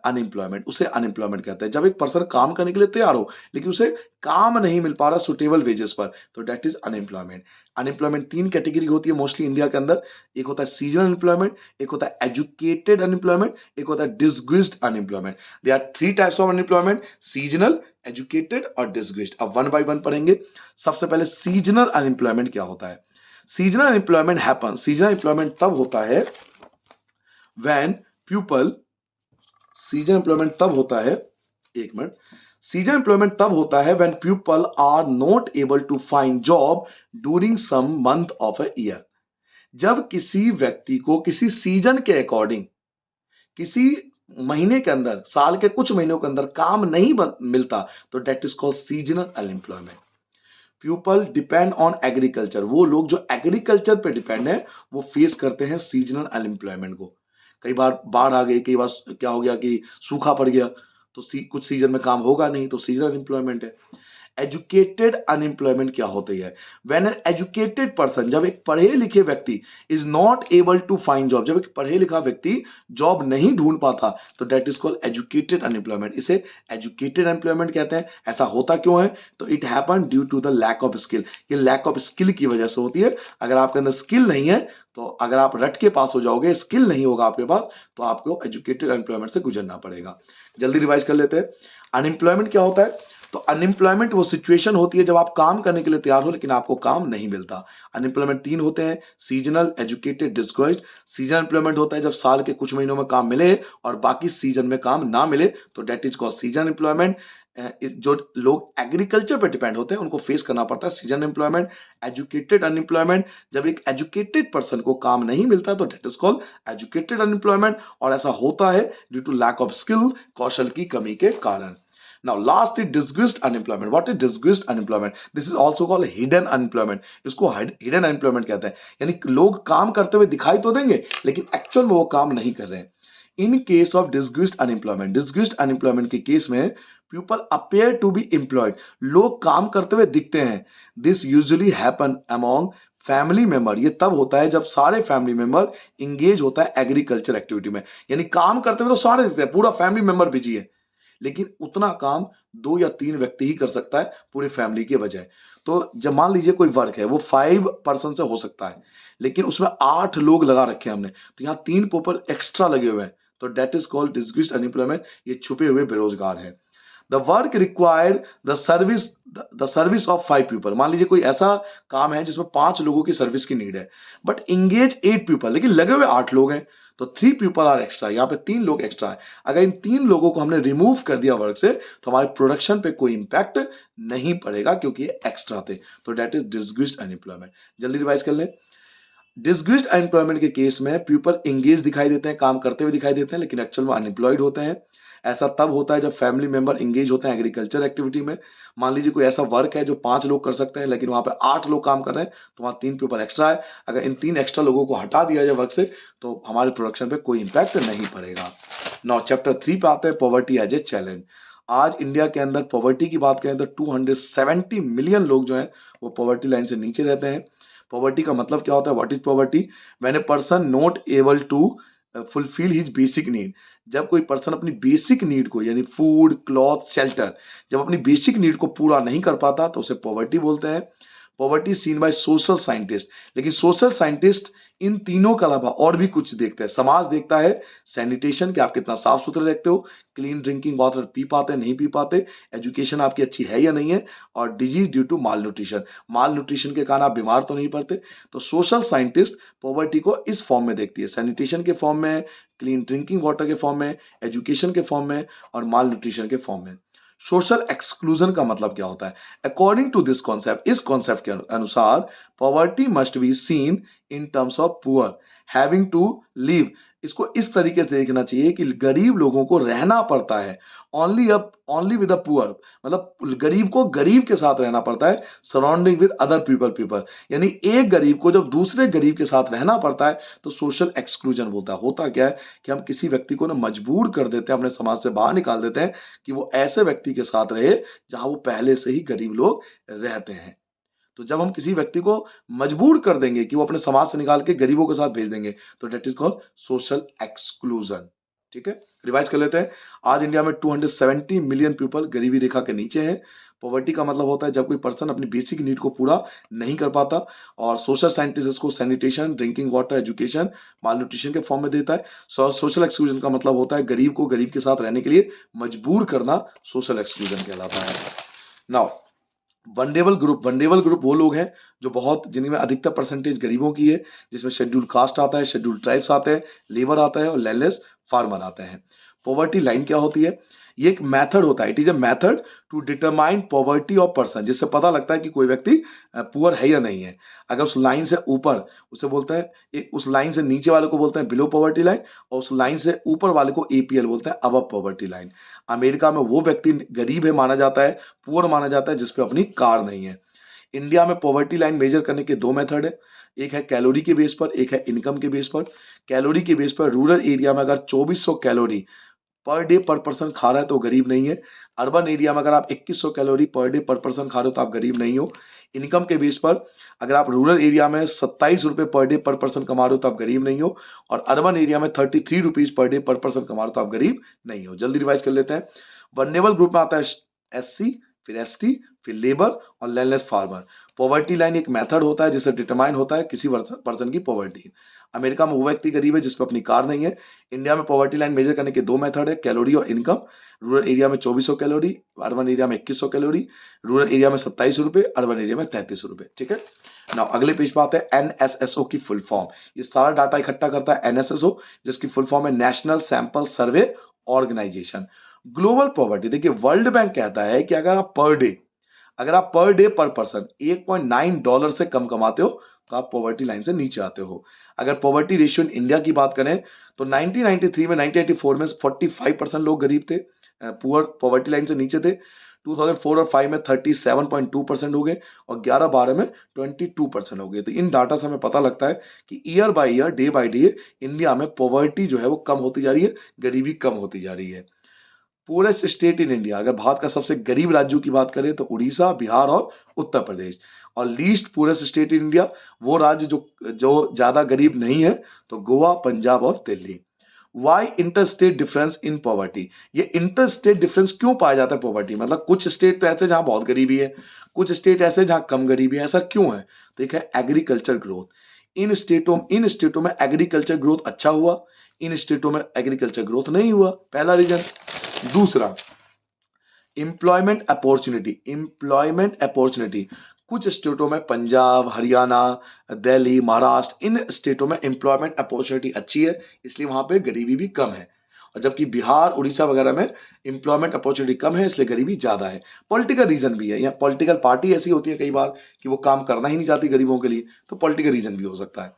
अनएम्प्लॉयमेंट, उसे अनएम्प्लॉयमेंट कहते हैं। जब एक पर्सन काम करने के लिए तैयार हो लेकिन उसे काम नहीं मिल पा रहा सुटेबल वेजेस पर, तो डेट इज अनएम्प्लॉयमेंट। अनएम्प्लॉयमेंट तीन कैटेगरी होती है मोस्टली इंडिया के अंदर, एक होता है सीजनल अनएम्प्लॉयमेंट, एक होता है एजुकेटेड अनएम्प्लॉयमेंट, एक होता है disguised unemployment. They are three types of unemployment, seasonal, educated और डिसग्विज्ड। अब वन बाय वन पढ़ेंगे। सबसे पहले सीजनल अनएम्प्लॉयमेंट क्या होता है। Seasonal unemployment happen, seasonal unemployment तब होता है व्हेन पीपल, सीजन एम्प्लॉयमेंट तब होता है, एक मिनट, सीजन एम्प्लॉयमेंट तब होता है when people are not able to find job during some month of a year, जब किसी व्यक्ति को किसी सीजन के अकॉर्डिंग किसी महीने के अंदर, साल के कुछ महीनों के अंदर काम नहीं मिलता, तो that is called seasonal unemployment. People depend on agriculture, वो लोग जो एग्रीकल्चर पे डिपेंड है वो फेस करते हैं सीजनल अनएम्प्लॉयमेंट को। कई बार बाढ़ आ गई, कई बार क्या हो गया कि सूखा पड़ गया, तो कुछ सीजन में काम होगा नहीं, तो सीजनल अनएम्प्लॉयमेंट है। एजुकेटेड अनएम्प्लॉयमेंट क्या होती है? व्हेन एन एजुकेटेड पर्सन, जब एक पढ़े लिखे व्यक्ति is not able to find job, जब एक पढ़े लिखा व्यक्ति जॉब नहीं ढूंढ पाता, तो that is called educated unemployment. इसे एजुकेटेड अनएम्प्लॉयमेंट कहते हैं। ऐसा होता क्यों है? तो it happen due to the lack of skill. ये लैक ऑफ स्किल की वजह से होती है। अगर आपके अंदर स्किल नहीं है, तो अगर आप रट के पास हो जाओगे, स्किल नहीं होगा आपके पास, तो आपको एजुकेटेड अनएम्प्लॉयमेंट से गुजरना पड़ेगा। जल्दी रिवाइज कर लेते हैं। अनएम्प्लॉयमेंट क्या होता है? तो अनएम्प्लॉयमेंट वो सिचुएशन होती है जब आप काम करने के लिए तैयार हो लेकिन आपको काम नहीं मिलता। अनएम्प्लॉयमेंट तीन होते हैं: seasonal, educated, discouraged. Seasonal employment होता है जब साल के कुछ महीनों में काम मिले और बाकी सीजन में काम ना मिले, तो that is called season employment. जो लोग एग्रीकल्चर पर डिपेंड होते हैं उनको फेस करना पड़ता है सीजन एम्प्लॉयमेंट। एजुकेटेड अनएम्प्लॉयमेंट, जब एक एजुकेटेड पर्सन को काम नहीं मिलता तो that is called educated unemployment, और ऐसा होता है due to lack of skill, कौशल की कमी के कारण। Now, last is disguised unemployment. What is disguised unemployment? This is also called hidden unemployment. इसको hidden unemployment कहते हैं। यानी लोग काम करते हुए दिखाई तो देंगे लेकिन एक्चुअल में वो काम नहीं कर रहे हैं। In case of disguised unemployment, disguised unemployment के केस में people appear to be employed, लोग काम करते हुए दिखते हैं। This usually happen among family member. ये तब होता है जब सारे फैमिली मेंबर इंगेज होता है एग्रीकल्चर एक्टिविटी में। यानी काम करते हुए तो सारे दिखते हैं, पूरा फैमिली मेंबर बिजी है, लेकिन उतना काम 2 या 3 व्यक्ति ही कर सकता है पूरे फैमिली के बजाय। तो जब मान लीजिए कोई वर्क है वो 5 पर्सन से हो सकता है, लेकिन उसमें 8 लोग लगा रखे हैं हमने, तो यहाँ 3 पीपल एक्स्ट्रा लगे हुए हैं, तो दैट इज कॉल्ड डिसग्यूज्ड अनएम्प्लॉयमेंट। ये छुपे हुए बेरोजगार है। The work required the service of 5 people. मान लीजिए कोई ऐसा काम है जिसमें 5 लोगों की सर्विस की नीड है, बट इंगेज 8 पीपल, लेकिन लगे हुए 8 लोग हैं, तो 3 पीपल आर एक्स्ट्रा। यहाँ पे 3 लोग एक्स्ट्रा है। अगर इन 3 लोगों को हमने रिमूव कर दिया वर्क से, तो हमारे प्रोडक्शन पे कोई इंपैक्ट नहीं पड़ेगा क्योंकि ये एक्स्ट्रा थे। तो दैट इज डिसग्यूज्ड अनएम्प्लॉयमेंट। जल्दी रिवाइज कर लें। डिसग्यूज्ड अनएम्प्लॉयमेंट के केस में पीपल एंगेज दिखाई देते हैं, काम करते हुए दिखाई देते हैं, लेकिन एक्चुअल में अनएम्प्लॉयड होते हैं। ऐसा तब होता है जब फैमिली मेंबर एंगेज होते हैं एग्रीकल्चर एक्टिविटी में। मान लीजिए कोई ऐसा वर्क है जो 5 लोग कर सकते हैं, लेकिन वहां पे 8 लोग काम कर रहे हैं, तो वहां 3 पीपल एक्स्ट्रा है। अगर इन 3 एक्स्ट्रा लोगों को हटा दिया जाए वर्क से, तो हमारे प्रोडक्शन पे कोई इंपैक्ट नहीं पड़ेगा। नाउ चैप्टर 3 पे आते हैं, पॉवर्टी एज ए चैलेंज। आज इंडिया के अंदर पॉवर्टी की बात करें तो 270 मिलियन लोग जो हैं वो पॉवर्टी लाइन से नीचे रहते हैं। पॉवर्टी का मतलब क्या होता है? What is poverty? When a person not able to fulfil his basic need. जब कोई पर्सन अपनी बेसिक नीड को, यानी फूड, क्लॉथ, शेल्टर, जब अपनी बेसिक नीड को पूरा नहीं कर पाता तो उसे पॉवर्टी बोलते हैं। Poverty seen by social scientist, लेकिन सोशल साइंटिस्ट इन तीनों के अलावा और भी कुछ देखते हैं। समाज देखता है सैनिटेशन, कि आप कितना साफ सुथरे रखते हो, क्लीन ड्रिंकिंग वाटर पी पाते नहीं पी पाते, एजुकेशन आपकी अच्छी है या नहीं है, और disease due to malnutrition, malnutrition के कारण आप बीमार तो नहीं पड़ते। तो सोशल साइंटिस्ट पॉवर्टी को इस फॉर्म में देखती है, सैनिटेशन के फॉर्म में, क्लीन ड्रिंकिंग वाटर के फॉर्म में, एजुकेशन के फॉर्म में, और माल न्यूट्रिशन के फॉर्म में। सोशल एक्सक्लूजन का मतलब क्या होता है? अकॉर्डिंग टू दिस कॉन्सेप्ट, इस कॉन्सेप्ट के अनुसार poverty must be seen in terms of poor having to live. इसको इस तरीके से देखना चाहिए कि गरीब लोगों को रहना पड़ता है ओनली विद द पुअर, मतलब गरीब को गरीब के साथ रहना पड़ता है, सराउंडिंग विद अदर पीपल। यानी एक गरीब को जब दूसरे गरीब के साथ रहना पड़ता है तो सोशल एक्सक्लूजन बोलता है। होता क्या है कि हम किसी व्यक्ति को ना मजबूर कर देते हैं, अपने समाज से बाहर निकाल देते हैं कि वो ऐसे व्यक्ति के साथ रहे जहां वो पहले से ही गरीब लोग रहते हैं। तो जब हम किसी व्यक्ति को मजबूर कर देंगे कि वो अपने समाज से निकाल के गरीबों के साथ भेज देंगे, तो that is called social exclusion. ठीक है, रिवाइज कर लेते हैं। आज इंडिया में 270 मिलियन पीपल गरीबी रेखा के नीचे हैं। पॉवर्टी का मतलब होता है जब कोई पर्सन अपनी बेसिक नीड को पूरा नहीं कर पाता, और सोशल साइंटिस्ट इसको सैनिटेशन, ड्रिंकिंग वाटर, एजुकेशन, माल न्यूट्रिशन के फॉर्म में देता है। सोशल एक्सक्लूजन का मतलब होता है गरीब को गरीब के साथ रहने के लिए मजबूर करना, सोशल एक्सक्लूजन कहलाता है। नाउ वनरेबल ग्रुप वो लोग हैं जो बहुत, जिनमें अधिकतर परसेंटेज गरीबों की है, जिसमें शेड्यूल कास्ट आता है, शेड्यूल ट्राइब्स आते हैं, लेबर आता है और लैंडलेस फार्मर आते हैं। पॉवर्टी लाइन क्या होती है? ये एक मेथड होता है, it is a method to determine poverty of person, जिससे पता लगता है कि कोई व्यक्ति पुअर है या नहीं है। अगर उस लाइन से ऊपर, उसे बोलते हैं, उस लाइन से नीचे वाले को बोलते हैं बिलो पॉवर्टी लाइन, और उस लाइन से ऊपर वाले को एपीएल बोलते हैं, अबव पॉवर्टी लाइन। अमेरिका में वो व्यक्ति गरीब है माना जाता है, पुअर माना जाता है जिसपे अपनी कार नहीं है। इंडिया में पॉवर्टी लाइन मेजर करने के दो मेथड है, एक है कैलोरी के बेस पर, एक है इनकम के बेस पर। कैलोरी के बेस पर रूरल एरिया में अगर 2400 कैलोरी पर डे पर पर्सन खा रहा है तो गरीब नहीं है। अर्बन एरिया में अगर आप 2100 कैलोरी पर डे पर पर्सन खा रहे हो तो आप गरीब नहीं हो। इनकम के बेस पर अगर आप रूरल एरिया में 27 रुपये पर डे पर पर्सन कमा रहे हो तो आप गरीब नहीं हो, और अर्बन एरिया में 33 रुपीज पर डे पर पर्सन कमा रहे हो तो आप गरीब नहीं हो। जल्दी रिवाइज कर लेते हैं। वनरेबल ग्रुप में आता है एससी, फिर एसटी, फिर लेबर और लैंडलेस फार्मर। पॉवर्टी लाइन एक मेथड होता है जिससे डिटरमाइन होता है किसी पर्सन की पॉवर्टी। अमेरिका में वो व्यक्ति गरीब है जिस पर अपनी कार नहीं है। इंडिया में पॉवर्टी लाइन मेजर करने के दो मेथड है, कैलोरी और इनकम। रूरल एरिया में 2400 कैलोरी, अर्बन एरिया में 2100 कैलोरी। रूरल एरिया में 27 रुपये, अर्बन एरिया में 33 रुपये। ठीक है ना। अगले पेज पे आते हैं एनएसएसओ की फुल फॉर्म। ये सारा डाटा इकट्ठा करता है एनएसएसओ, जिसकी फुल फॉर्म है national sample survey organisation. Global poverty, देखिए वर्ल्ड बैंक कहता है कि अगर आप पर डे पर पर्सन $1.9 से कम कमाते हो तो आप पॉवर्टी लाइन से नीचे आते हो। अगर पॉवर्टी रेशियो इन इंडिया की बात करें तो 1993 में 1984 में 45% लोग गरीब थे, पुअर पॉवर्टी लाइन से नीचे थे। 2004 और 5 में 37.2% हो गए और 11-12 में 22% हो गए। तो इन डाटा से हमें पता लगता है कि year by year, day by day India में पॉवर्टी जो है वो कम होती जा रही है, गरीबी कम होती जा रही है। पूरेस्ट स्टेट इन इंडिया, अगर भारत का सबसे गरीब राज्यों की बात करें तो उड़ीसा, बिहार और उत्तर प्रदेश। और least purest state in India, वो राज्य जो ज्यादा गरीब नहीं है तो गोवा, पंजाब और Delhi. Why inter state difference in poverty, ये इंटर स्टेट डिफरेंस क्यों पाया जाता है पॉवर्टी, मतलब कुछ स्टेट तो ऐसे जहां बहुत गरीबी है, कुछ स्टेट ऐसे जहां कम गरीबी है, ऐसा क्यों है? तो एक है एग्रीकल्चर ग्रोथ। इन स्टेटों में एग्रीकल्चर ग्रोथ अच्छा हुआ, इन स्टेटों में एग्रीकल्चर ग्रोथ नहीं हुआ, पहला रीजन। दूसरा, एम्प्लॉयमेंट अपॉर्चुनिटी। कुछ स्टेटों में, पंजाब, हरियाणा, दिल्ली, महाराष्ट्र, इन स्टेटों में एम्प्लॉयमेंट अपॉर्चुनिटी अच्छी है, इसलिए वहां पे गरीबी भी कम है। और जबकि बिहार, उड़ीसा वगैरह में एम्प्लॉयमेंट अपॉर्चुनिटी कम है, इसलिए गरीबी ज्यादा है। पॉलिटिकल रीजन भी है, यहाँ पॉलिटिकल पार्टी ऐसी होती है कई बार कि वो काम करना ही नहीं चाहती गरीबों के लिए, तो पॉलिटिकल रीजन भी हो सकता है।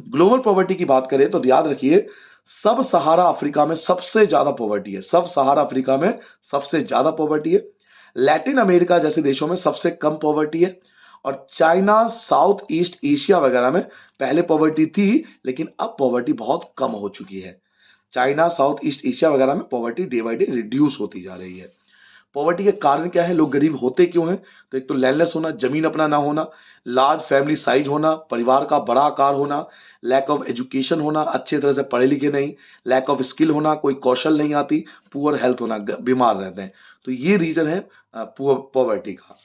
ग्लोबल पॉवर्टी की बात करें तो याद रखिए, सब सहारा अफ्रीका में सबसे ज्यादा पॉवर्टी है, सब सहारा अफ्रीका में सबसे ज्यादा पॉवर्टी है। लैटिन अमेरिका जैसे देशों में सबसे कम पॉवर्टी है। और चाइना, साउथ ईस्ट एशिया वगैरह में पहले पॉवर्टी थी लेकिन अब पॉवर्टी बहुत कम हो चुकी है। चाइना, साउथ ईस्ट एशिया वगैरह में poverty day by day reduce होती जा रही है। पॉवर्टी के कारण क्या है, लोग गरीब होते क्यों हैं? तो एक तो लैंडलेस होना, जमीन अपना ना होना, लार्ज फैमिली साइज होना, परिवार का बड़ा आकार होना, लैक ऑफ एजुकेशन होना, अच्छे तरह से पढ़े लिखे नहीं, लैक ऑफ स्किल होना, कोई कौशल नहीं आती, पुअर हेल्थ होना, बीमार रहते हैं। तो ये रीजन है पुअर पॉवर्टी का।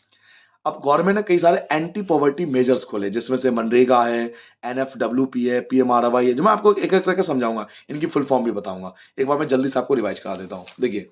अब गवर्नमेंट ने कई सारे एंटी पॉवर्टी मेजर्स खोले, जिसमें से मनरेगा है, एनएफडब्ल्यूपी है, पीएमआरवाई है, जो मैं आपको एक एक करके समझाऊंगा, इनकी फुल फॉर्म भी बताऊंगा। एक बार मैं जल्दी से आपको रिवाइज करा देता हूं। देखिए,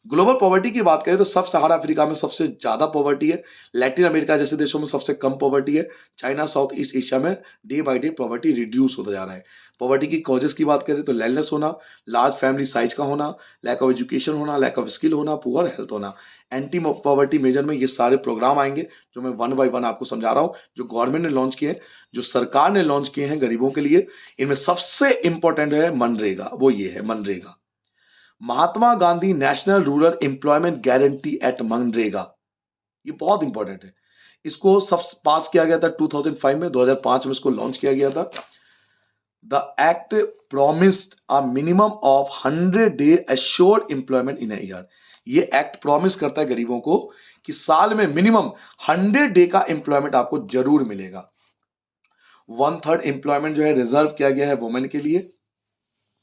ग्लोबल पॉवर्टी की बात करें तो सब सहारा अफ्रीका में सबसे ज्यादा पॉवर्टी है, लैटिन अमेरिका जैसे देशों में सबसे कम पॉवर्टी है, चाइना, साउथ ईस्ट एशिया में day by day poverty reduce होता जा रहा है। पॉवर्टी की कॉजेस की बात करें तो लैंडलेस होना, लार्ज फैमिली साइज का होना, लैक ऑफ एजुकेशन होना, लैक ऑफ स्किल होना, पुअर हेल्थ होना। एंटी पॉवर्टी मेजर में ये सारे प्रोग्राम आएंगे जो मैं वन बाय वन आपको समझा रहा हूँ, जो गवर्नमेंट ने लॉन्च किए हैं, जो सरकार ने लॉन्च किए हैं गरीबों के लिए। इनमें सबसे इंपॉर्टेंट है मनरेगा, वो ये है MNREGA, Mahatma Gandhi national rural employment guarantee act MNREGA. ये बहुत इंपॉर्टेंट है। इसको सब पास किया गया था 2005 में, 2005 में इसको लॉन्च किया गया था। The act promised a minimum of 100 day assured employment in a year. ये एक्ट प्रॉमिस करता है गरीबों को कि साल में मिनिमम 100 डे का एम्प्लॉयमेंट आपको जरूर मिलेगा। 1/3 एम्प्लॉयमेंट जो है रिजर्व किया गया है वुमेन के लिए।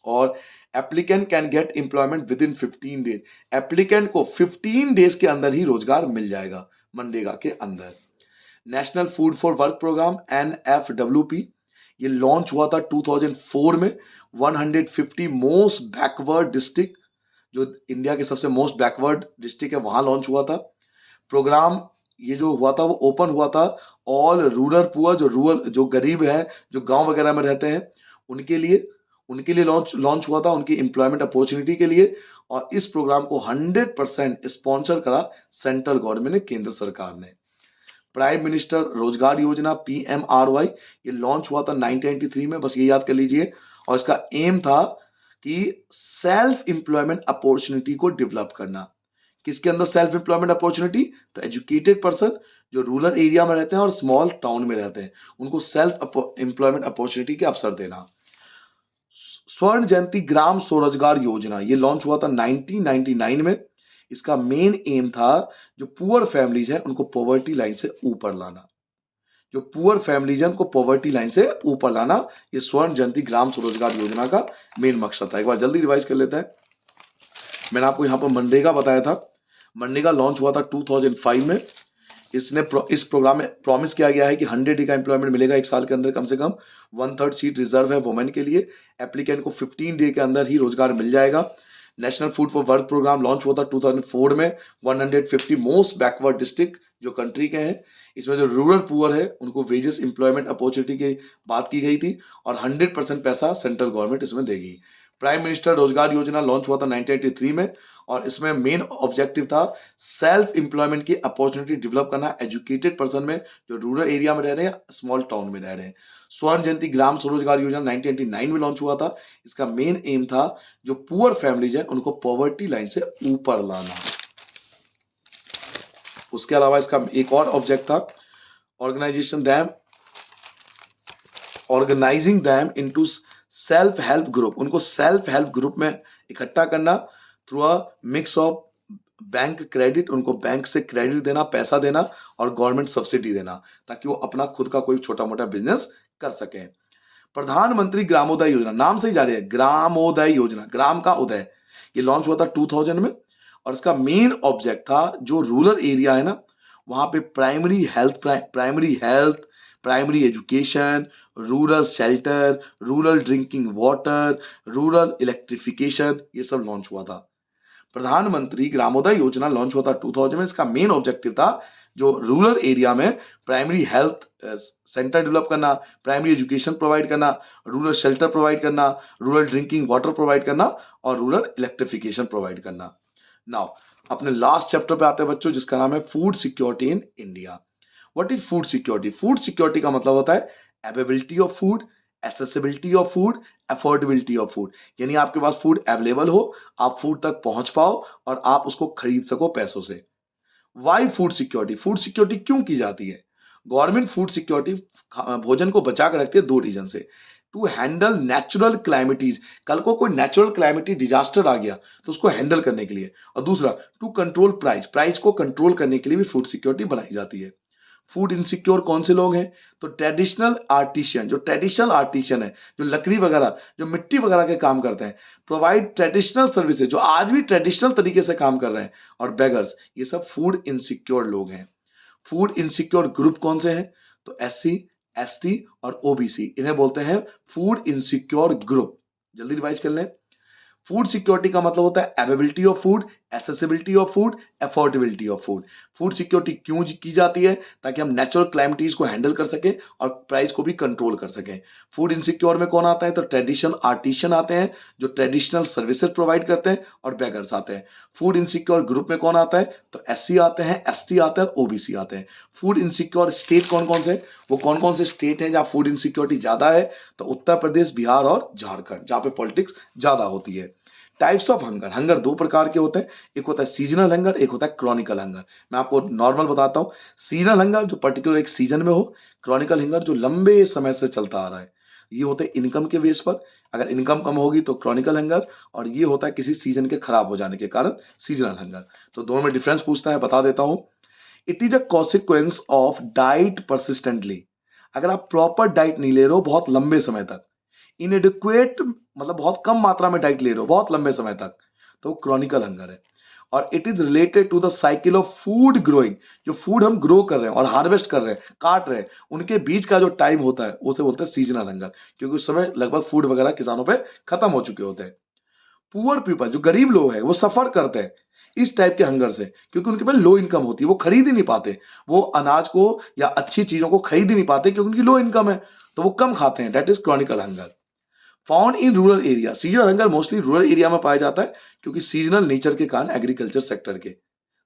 और applicant can get employment with in 15 days. Applicant को 15 डेज के अंदर ही रोजगार मिल जाएगा मनरेगा के अंदर। National food for work programme NFWP, ये लॉन्च हुआ था 2004 में। 150 मोस्ट बैकवर्ड डिस्ट्रिक्ट, जो इंडिया के सबसे मोस्ट बैकवर्ड डिस्ट्रिक्ट है, वहां लॉन्च हुआ था प्रोग्राम। ये जो हुआ था वो ओपन हुआ था ऑल रूरल पुअर, जो गरीब है, जो गांव वगैरह में रहते हैं, उनके लिए लॉन्च हुआ था, उनकी एम्प्लॉयमेंट अपॉर्चुनिटी के लिए। और इस प्रोग्राम को 100% स्पॉन्सर करा सेंट्रल गवर्नमेंट ने, केंद्र सरकार ने। प्राइम मिनिस्टर रोजगार योजना पीएमआरवाई, ये लॉन्च हुआ था 1993 में, बस ये याद कर लीजिए। और इसका एम था कि सेल्फ एम्प्लॉयमेंट अपॉर्चुनिटी को डेवलप करना, किसके अंदर सेल्फ एम्प्लॉयमेंट अपॉर्चुनिटी? तो एजुकेटेड पर्सन जो रूरल एरिया में रहते हैं और स्मॉल टाउन में रहते हैं, उनको सेल्फ एम्प्लॉयमेंट अपॉर्चुनिटी के अवसर देना। स्वर्ण जयंती ग्राम स्वरोजगार योजना ये लॉन्च हुआ था 1999 में। इसका मेन एम था जो पुअर फैमिलीज है उनको पॉवर्टी लाइन से ऊपर लाना। जो पुअर फैमिलीज है उनको पॉवर्टी लाइन से ऊपर लाना, ये स्वर्ण जयंती ग्राम स्वरोजगार योजना का मेन मकसद था। एक बार जल्दी रिवाइज कर लेते हैं। मैंने आपको यहाँ पर मनरेगा बताया था। मनरेगा लॉन्च हुआ था 2005 में। इस प्रोग्राम में प्रॉमिस किया गया है कि 100 डे का एम्प्लॉयमेंट मिलेगा एक साल के अंदर कम से कम। 1/3 सीट रिजर्व है वुमेन के लिए। एप्लीकेंट को 15 डे के अंदर ही रोजगार मिल जाएगा। National food for work programme launch हुआ था 2004 में। 150 मोस्ट बैकवर्ड डिस्ट्रिक्ट जो कंट्री के हैं, इसमें जो रूरल पुअर है उनको वेजेस एम्प्लॉयमेंट अपॉर्चुनिटी की बात की गई थी और 100% पैसा सेंट्रल गवर्नमेंट इसमें देगी। प्राइम मिनिस्टर रोजगार योजना लॉन्च हुआ था 1983 में और इसमें मेन ऑब्जेक्टिव था सेल्फ एम्प्लॉयमेंट की अपॉर्चुनिटी डेवलप करना एजुकेटेड पर्सन में जो रूरल एरिया में रह रहे हैं, स्मॉल टाउन में रह रहे हैं। स्वर्ण जयंती ग्राम स्वरोजगार योजना 1989 में लॉन्च हुआ था। इसका मेन एम था जो पुअर फैमिलीज है उनको पॉवर्टी लाइन से ऊपर लाना। उसके अलावा इसका एक और ऑब्जेक्ट था organising them into self help group. उनको सेल्फ हेल्प ग्रुप में इकट्ठा करना through a mix of bank credit, उनको बैंक से क्रेडिट देना, पैसा देना और गवर्नमेंट सब्सिडी देना ताकि वो अपना खुद का कोई छोटा मोटा बिजनेस कर सके। प्रधानमंत्री ग्रामोदय योजना, नाम से ही जा रही है ग्रामोदय योजना, ग्राम का उदय, ये लॉन्च हुआ था 2000 में और इसका मेन ऑब्जेक्ट था जो रूरल एरिया है ना वहां पे primary health, primary education, rural shelter, rural drinking water, rural electrification, ये सब लॉन्च हुआ था। प्रधानमंत्री ग्रामोदय योजना लॉन्च हुआ था 2000 में। इसका मेन ऑब्जेक्टिव था जो रूरल एरिया में प्राइमरी हेल्थ सेंटर डेवलप करना, प्राइमरी एजुकेशन प्रोवाइड करना, रूरल शेल्टर प्रोवाइड करना, रूरल ड्रिंकिंग वाटर प्रोवाइड करना और रूरल इलेक्ट्रिफिकेशन प्रोवाइड करना। नाउ अपने लास्ट चैप्टर पे आते हैं बच्चों, जिसका नाम है food security in India. What is food security? Food security का मतलब होता है availability of food, accessibility of food, affordability of food, यानी आपके पास फूड अवेलेबल हो, आप फूड तक पहुंच पाओ और आप उसको खरीद सको पैसों से। Why food security? Food security क्यों की जाती है? गवर्नमेंट फूड सिक्योरिटी भोजन को बचा कर रखती है दो रीजन से। टू हैंडल नेचुरल क्लाइमेटीज, कल को कोई नेचुरल क्लाइमेटी डिजास्टर आ गया तो उसको हैंडल करने के लिए, और दूसरा टू कंट्रोल प्राइस को कंट्रोल करने के लिए भी फूड सिक्योरिटी बनाई जाती है। फूड इनसिक्योर कौन से लोग हैं? तो ट्रेडिशनल आर्टिशियन, जो ट्रेडिशनल आर्टिशियन है, जो लकड़ी वगैरह, जो मिट्टी वगैरह के काम करते हैं, प्रोवाइड ट्रेडिशनल सर्विसेज, जो आज भी ट्रेडिशनल तरीके से काम कर रहे हैं, और बेगर्स, ये सब फूड इनसिक्योर लोग हैं। फूड इनसिक्योर ग्रुप कौन से हैं? तो SC, ST और OBC, इन्हें बोलते हैं फूड इनसिक्योर ग्रुप। जल्दी रिवाइज कर लें। फूड सिक्योरिटी का मतलब होता है availability of food, accessibility of food, affordability of food. Food security क्यों की जाती है? ताकि हम नेचुरल क्लाइमेटीज को हैंडल कर सकें और प्राइस को भी कंट्रोल कर सकें। फूड इनसिक्योर में कौन आता है? तो ट्रेडिशनल आर्टिशियन आते हैं जो ट्रेडिशनल सर्विसेज प्रोवाइड करते हैं, और बेगर्स आते हैं। फूड इनसिक्योर ग्रुप में कौन आता है? तो SC आते हैं, ST आते हैं और OBC आते हैं। फूड इनसिक्योर स्टेट कौन कौन से? वो कौन कौन से स्टेट हैं जहां फूड इनसिक्योरिटी ज्यादा है? तो उत्तर प्रदेश, बिहार और झारखंड, जहां पे पॉलिटिक्स ज्यादा होती है। टाइप्स ऑफ हंगर, हंगर दो प्रकार के होते हैं, एक होता है सीजनल हंगर, एक होता है क्रॉनिकल हंगर। मैं आपको नॉर्मल बताता हूं। सीजनल हंगर जो पर्टिकुलर एक सीजन में हो, क्रॉनिकल हंगर जो लंबे समय से चलता आ रहा है। ये होते हैं इनकम के बेस पर, अगर इनकम कम होगी तो क्रॉनिकल हंगर, और ये होता है किसी सीजन के खराब हो जाने के कारण सीजनल हंगर। तो दोनों में डिफरेंस पूछता है, बता देता हूं। It is a consequence of diet persistently, अगर आप प्रॉपर डाइट नहीं ले रहे हो बहुत लंबे समय तक, इनएडिक्वेट मतलब बहुत कम मात्रा में डाइट ले रहे हो बहुत लंबे समय तक, तो क्रॉनिकल हंगर है। और it is related to the cycle of food growing, जो फूड हम ग्रो कर रहे हैं और हार्वेस्ट कर रहे हैं, काट रहे हैं, उनके बीच का जो टाइम होता है उसे बोलते हैं सीजनल हंगर, क्योंकि उस समय लगभग फूड वगैरह किसानों पे खत्म हो चुके होते हैं। पुअर पीपल, जो गरीब लोग हैं, वो सफर करते हैं इस टाइप के हंगर से, क्योंकि उनके पास लो इनकम होती है, वो खरीद ही नहीं पाते, वो अनाज को या अच्छी चीजों को खरीद ही नहीं पाते क्योंकि उनकी लो इनकम है, तो वो कम खाते हैं। That is Chronicle hunger. Found in rural area, seasonal hunger mostly rural area में पाया जाता है, क्योंकि सीजनल नेचर के कारण एग्रीकल्चर सेक्टर के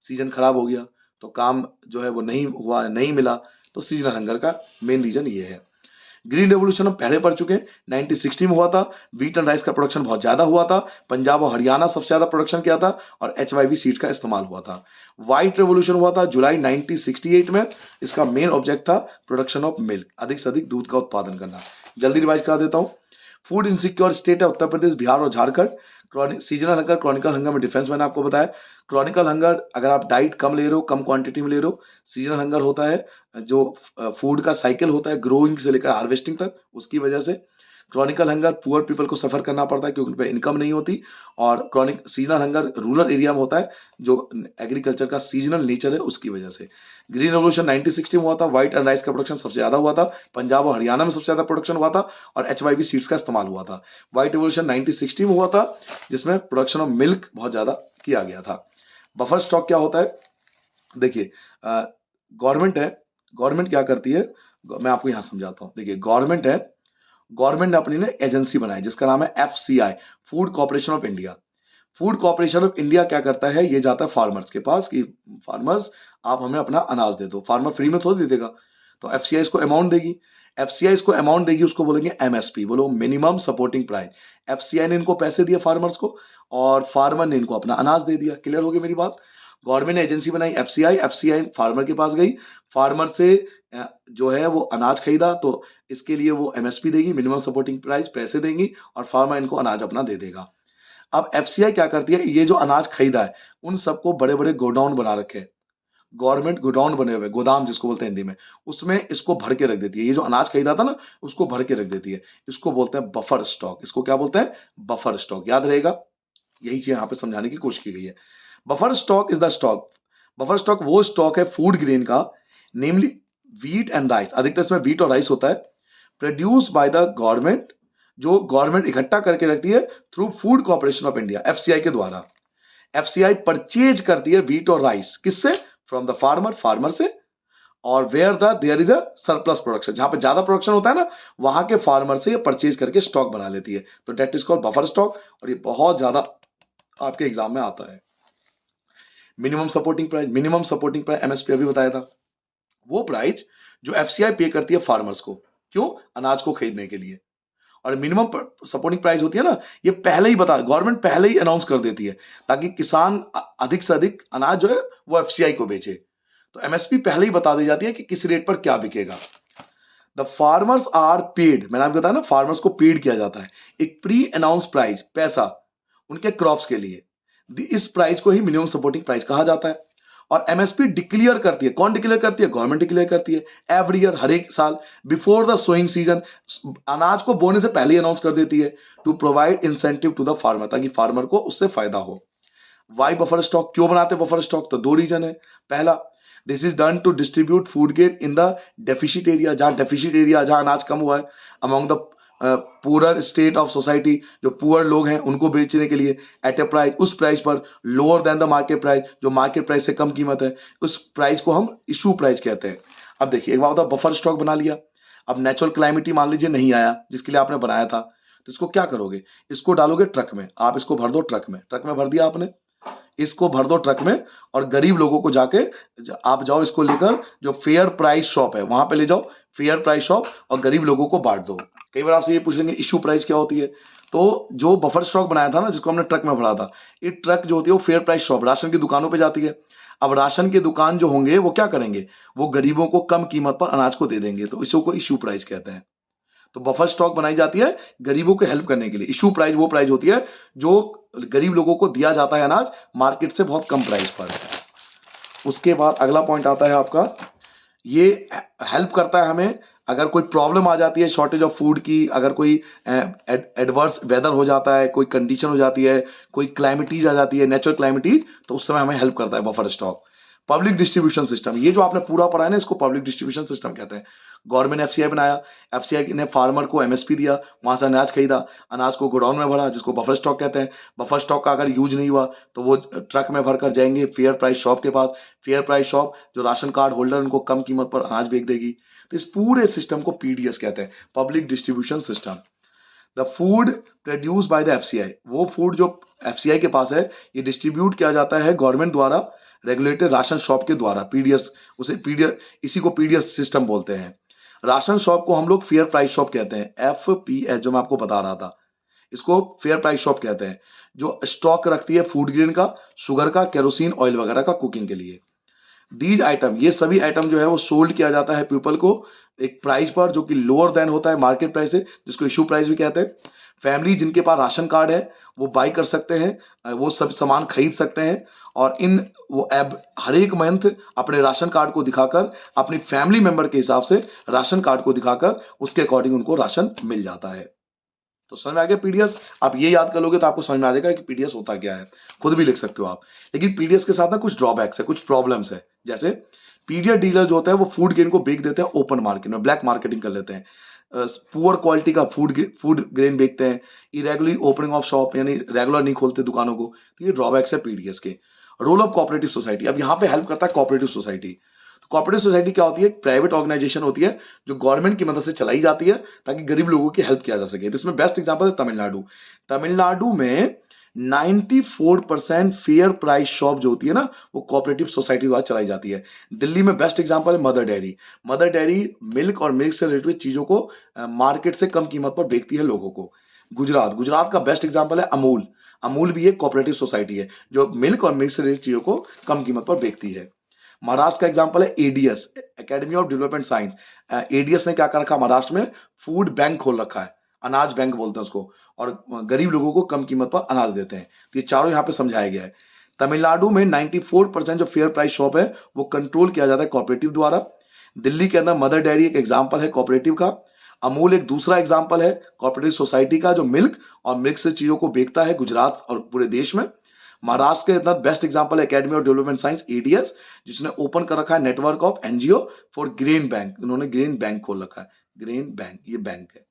सीजन खराब हो गया तो काम जो है वो नहीं हुआ, नहीं मिला, तो सीजनल हंगर का मेन रीजन ये है। ग्रीन रेवोल्यूशन हम पहले पढ़ चुके हैं, 1960 में हुआ था। व्हीट एंड राइस का प्रोडक्शन बहुत ज्यादा हुआ था, पंजाब और हरियाणा सबसे ज्यादा प्रोडक्शन किया था और HYV सीड का इस्तेमाल हुआ था। व्हाइट रेवोल्यूशन हुआ था जुलाई 1968 में। इसका मेन ऑब्जेक्ट था प्रोडक्शन ऑफ मिल्क, अधिक से अधिक दूध का उत्पादन करना। जल्दी रिवाइज करा देता हूं। फूड इनसिक्योर स्टेट है उत्तर प्रदेश, बिहार और Jharkhand. Seasonal hunger, Chronicle hunger में डिफरेंस मैंने आपको बताया। क्रॉनिकल हंगर अगर आप डाइट कम ले रहे हो, कम क्वांटिटी में ले रहे हो। सीजनल हंगर होता है जो फूड का साइकिल होता है ग्रोइंग से लेकर हार्वेस्टिंग तक, उसकी वजह से। क्रॉनिकल हंगर पुअर पीपल को सफर करना पड़ता है क्योंकि उन पर इनकम नहीं होती। और chronic seasonal hunger rural area में होता है, जो एग्रीकल्चर का सीजनल नेचर है उसकी वजह से। ग्रीन रेवोल्यूशन 1960 में हुआ था। व्हाइट एंड राइस का प्रोडक्शन सबसे ज्यादा हुआ था, पंजाब और हरियाणा में सबसे ज्यादा प्रोडक्शन हुआ था और HYV सीड्स का इस्तेमाल हुआ था। व्हाइट रेवोल्यूशन 1960 में हुआ था जिसमें प्रोडक्शन ऑफ मिल्क बहुत ज्यादा किया गया था। बफर स्टॉक क्या होता है? देखिए, गवर्नमेंट है, गवर्नमेंट क्या करती है, मैं आपको यहां समझाता हूं। देखिए, गवर्नमेंट है, गवर्नमेंट ने अपनी ने एजेंसी बनाई जिसका नाम है FCI, food corporation of India. Food corporation of India क्या करता है, ये जाता है फार्मर्स के पास कि फार्मर्स आप हमें अपना अनाज दे दो। फार्मर फ्री में थोड़ी दे देगा, तो FCI इसको अमाउंट देगी। FCI इसको अमाउंट देगी, उसको बोलेंगे MSP, बोलो मिनिमम सपोर्टिंग प्राइस। FCI ने इनको पैसे दिए फार्मर्स को और फार्मर ने इनको अपना अनाज दे दिया। क्लियर हो गई मेरी बात? गवर्नमेंट ने एजेंसी बनाई FCI, FCI फार्मर के पास गई, फार्मर से जो है वो अनाज खरीदा, तो इसके लिए वो MSP देगी, मिनिमम सपोर्टिंग प्राइस, पैसे देंगी और फार्मर इनको अनाज अपना दे देगा। अब FCI क्या करती है, ये जो अनाज खरीदा है उन सबको बड़े बड़े गोडाउन बना रखे हैं। गवर्नमेंट गोडाउन बने हुए, गोदाम जिसको बोलते हैं हिंदी में, उसमें इसको भर के रख देती है। ये जो अनाज खरीदा था ना, उसको भर के रख देती है। इसको बोलते हैं बफर स्टॉक। इसको क्या बोलते हैं? Buffer stock. याद रहेगा, यही चीज यहां पे समझाने की कोशिश की गई है। Buffer stock is the stock, buffer stock वो स्टॉक है फूड ग्रेन का, नेमली व्हीट एंड राइस, अधिकतर इसमें व्हीट और राइस होता है, प्रोड्यूस बाय द गवर्नमेंट, जो गवर्नमेंट इकट्ठा करके रखती है through food corporation of India, FCI के द्वारा। FCI परचेज करती है व्हीट और राइस, किससे? फ्रॉम द फार्मर, फार्मर से। और where the there is a surplus production, जहां पे ज्यादा प्रोडक्शन होता है ना, वहां के फार्मर से ये परचेज करके स्टॉक बना लेती है, तो that is called buffer stock. और ये बहुत ज्यादा आपके एग्जाम में आता है। Minimum supporting price, minimum supporting price MSP अभी बताया था, वो प्राइस जो FCI पे करती है फार्मर्स को, क्यों? अनाज को खरीदने के लिए। और मिनिमम सपोर्टिंग प्राइस होती है ना, ये पहले ही बता, गवर्नमेंट पहले ही अनाउंस कर देती है ताकि किसान अधिक से अधिक अनाज जो है वो FCI को बेचे। तो MSP पहले ही बता दी जाती है कि किस रेट पर क्या बिकेगा। द फार्मर्स आर पेड, मैंने आपको बताया ना, फार्मर्स को पेड किया जाता है एक प्री अनाउंस प्राइस, पैसा उनके क्रॉप्स के लिए। इस प्राइस को ही मिनिमम सपोर्टिंग प्राइस कहा जाता है। और MSP डिक्लेयर करती है, कौन डिक्लेयर करती है? गवर्नमेंट डिक्लेयर करती है एवरी ईयर, हर एक साल, बिफोर द सोइंग सीजन। अनाज को बोने से पहले अनाउंस कर देती है, to provide incentive to the farmer, ताकि फार्मर को उससे फायदा हो। वाई बफर स्टॉक, क्यों बनाते बफर स्टॉक? तो दो रीजन है। पहला, this is done to distribute food grain in the deficit area, जहां डेफिशिट एरिया, जहां अनाज कम हुआ है, among the poor state of society, जो पुअर लोग हैं उनको बेचने के लिए, एट ए प्राइस, उस प्राइस पर, lower than the market price, जो मार्केट प्राइस से कम कीमत है, उस प्राइस को हम इशू प्राइस कहते हैं। अब देखिए, एक बार होता है बफर स्टॉक बना लिया, अब नेचुरल क्लाइमिटी मान लीजिए नहीं आया जिसके लिए आपने बनाया था, तो इसको क्या करोगे? इसको डालोगे ट्रक में, आप इसको भर दो ट्रक में, ट्रक में भर दिया आपने, इसको भर दो ट्रक में और गरीब लोगों को जाके आप जाओ इसको लेकर, जो फेयर प्राइस शॉप है वहां पे ले जाओ, फेयर प्राइस शॉप, और गरीब लोगों को बांट दो। कई बार आपसे ये पूछ लेंगे इशू प्राइस क्या होती है, तो जो बफर स्टॉक बनाया था ना, जिसको हमने ट्रक में भरा था, ये ट्रक जो होती है वो फेयर प्राइस शॉप, राशन की दुकानों पे जाती है। अब राशन के दुकान जो होंगे वो क्या करेंगे? वो गरीबों को कम कीमत पर अनाज को दे देंगे, तो इसी को इशू प्राइस कहते हैं। तो बफर स्टॉक बनाई जाती है गरीबों को हेल्प करने के लिए। इशू प्राइस वो प्राइस होती है जो गरीब लोगों को दिया जाता है अनाज मार्केट से बहुत कम प्राइस पर। उसके बाद अगला पॉइंट आता है आपका, ये हेल्प करता है हमें अगर कोई प्रॉब्लम आ जाती है शॉर्टेज ऑफ फूड की, अगर कोई एडवर्स वेदर हो जाता है, कोई कंडीशन हो जाती है, कोई क्लाइमेटीज आ जाती है, नेचुरल क्लाइमेटीज, तो उस समय हमें हेल्प करता है buffer stock. Public distribution system, ये जो आपने पूरा पढ़ा है ना, इसको पब्लिक डिस्ट्रीब्यूशन सिस्टम कहते हैं। गवर्नमेंट FCI बनाया, FCI ने फार्मर को MSP दिया, वहां से अनाज खरीदा, अनाज को गोडाउन में भरा, जिसको बफर स्टॉक कहते हैं। बफर स्टॉक का अगर यूज नहीं हुआ तो वो ट्रक में भरकर जाएंगे फेयर प्राइस शॉप के पास, फेयर प्राइस शॉप जो राशन कार्ड होल्डर उनको कम कीमत पर अनाज बेच देगी। तो इस पूरे सिस्टम को PDS कहते हैं, public distribution system. The food produce by the FCI, वो फूड जो FCI के पास है, ये डिस्ट्रीब्यूट किया जाता है गवर्नमेंट द्वारा, रेगुलेटेड राशन शॉप के द्वारा, PDS, उसे PDS, इसी को PDS सिस्टम बोलते हैं। राशन शॉप को हम लोग फेयर प्राइस शॉप कहते हैं, FPS, जो मैं आपको बता रहा था, इसको फेयर प्राइस शॉप कहते हैं, जो स्टॉक रखती है फूड ग्रेन का, शुगर का, केरोसिन ऑयल वगैरह का कुकिंग के लिए। दीज आइटम, ये सभी आइटम जो है वो सोल्ड किया जाता है पीपल को एक प्राइस पर जो कि लोअर देन होता है मार्केट प्राइस से, जिसको इशू प्राइस भी कहते हैं। फैमिली जिनके पास राशन कार्ड है वो बाई कर सकते हैं, वो सब सामान खरीद सकते हैं, और इन वो ऐप हर एक मंथ अपने राशन कार्ड को दिखाकर, अपनी फैमिली मेंबर के हिसाब से राशन कार्ड को दिखाकर उसके अकॉर्डिंग उनको राशन मिल जाता है। तो समझ में आ गया पीडीएस? आप ये याद कर लोगे तो आपको समझ में आ जाएगा कि पीडीएस होता क्या है, खुद भी लिख सकते हो आप। लेकिन पीडीएस के साथ ना कुछ ड्रॉबैक्स है, कुछ प्रॉब्लम्स है। जैसे पीडीएस डीलर जो होता है वो फूड ग्रेन को बेच देते हैं ओपन मार्केट में, ब्लैक मार्केटिंग कर लेते हैं, पुअर क्वालिटी का फूड ग्रेन बेचते हैं, इरेगुलरली ओपनिंग ऑफ शॉप, यानी रेगुलर नहीं खोलते दुकानों को। तो ये ड्रॉबैक्स है पीडीएस के। रोल ऑफ कोऑपरेटिव सोसाइटी, अब यहाँ पे हेल्प करता है कोऑपरेटिव सोसाइटी। कोऑपरेटिव सोसाइटी क्या होती है? एक प्राइवेट ऑर्गेनाइजेशन होती है जो गवर्नमेंट की मदद से चलाई जाती है ताकि गरीब लोगों की हेल्प किया जा सके। तो इसमें बेस्ट एग्जांपल है तमिलनाडु। तमिलनाडु में 94% फेयर प्राइस शॉप जो होती है ना, वो कोऑपरेटिव सोसाइटी द्वारा चलाई जाती है। दिल्ली में बेस्ट एग्जांपल है mother dairy. Mother dairy milk और मिल्क से रिलेटेड चीजों को मार्केट से कम कीमत पर बेचती है लोगों को। गुजरात, गुजरात का बेस्ट एग्जांपल है अमूल। अमूल भी एक कोऑपरेटिव सोसाइटी है जो मिल्क और मिल्क से रिलेटेड चीजों को कम कीमत पर बेचती है। महाराष्ट्र का एग्जांपल है ADS, academy of development science. ADS ने क्या कर रखा है महाराष्ट्र में? फूड बैंक खोल रखा है, अनाज बैंक बोलते हैं उसको, और गरीब लोगों को कम कीमत पर अनाज देते हैं। तो ये चारों यहाँ पे समझाया गया है। तमिलनाडु में 94% जो फेयर प्राइस शॉप है वो कंट्रोल किया जाता है कोऑपरेटिव द्वारा। दिल्ली के अंदर मदर डेयरी एक एग्जाम्पल है कोऑपरेटिव का। अमूल एक दूसरा एग्जाम्पल है कोऑपरेटिव सोसाइटी का जो मिल्क और मिल्क से चीजों को बेचता है गुजरात और पूरे देश में। महाराष्ट्र के अंदर बेस्ट एग्जांपल है academy of development science ADS, जिसने ओपन कर रखा है network of NGO for grain bank. उन्होंने ग्रेन बैंक खोल रखा है, ग्रेन बैंक, ये बैंक है।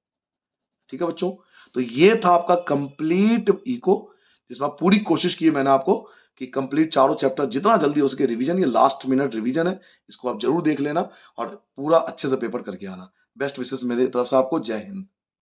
ठीक है बच्चों, तो ये था आपका कंप्लीट इको, जिसमें पूरी कोशिश की है मैंने आपको कि कंप्लीट चारों चैप्टर जितना जल्दी हो सके रिवीजन, ये लास्ट मिनट रिवीजन है, इसको आप जरूर देख लेना और पूरा अच्छे से पेपर करके आना। बेस्ट विशेष मेरे तरफ से आपको। जय हिंद।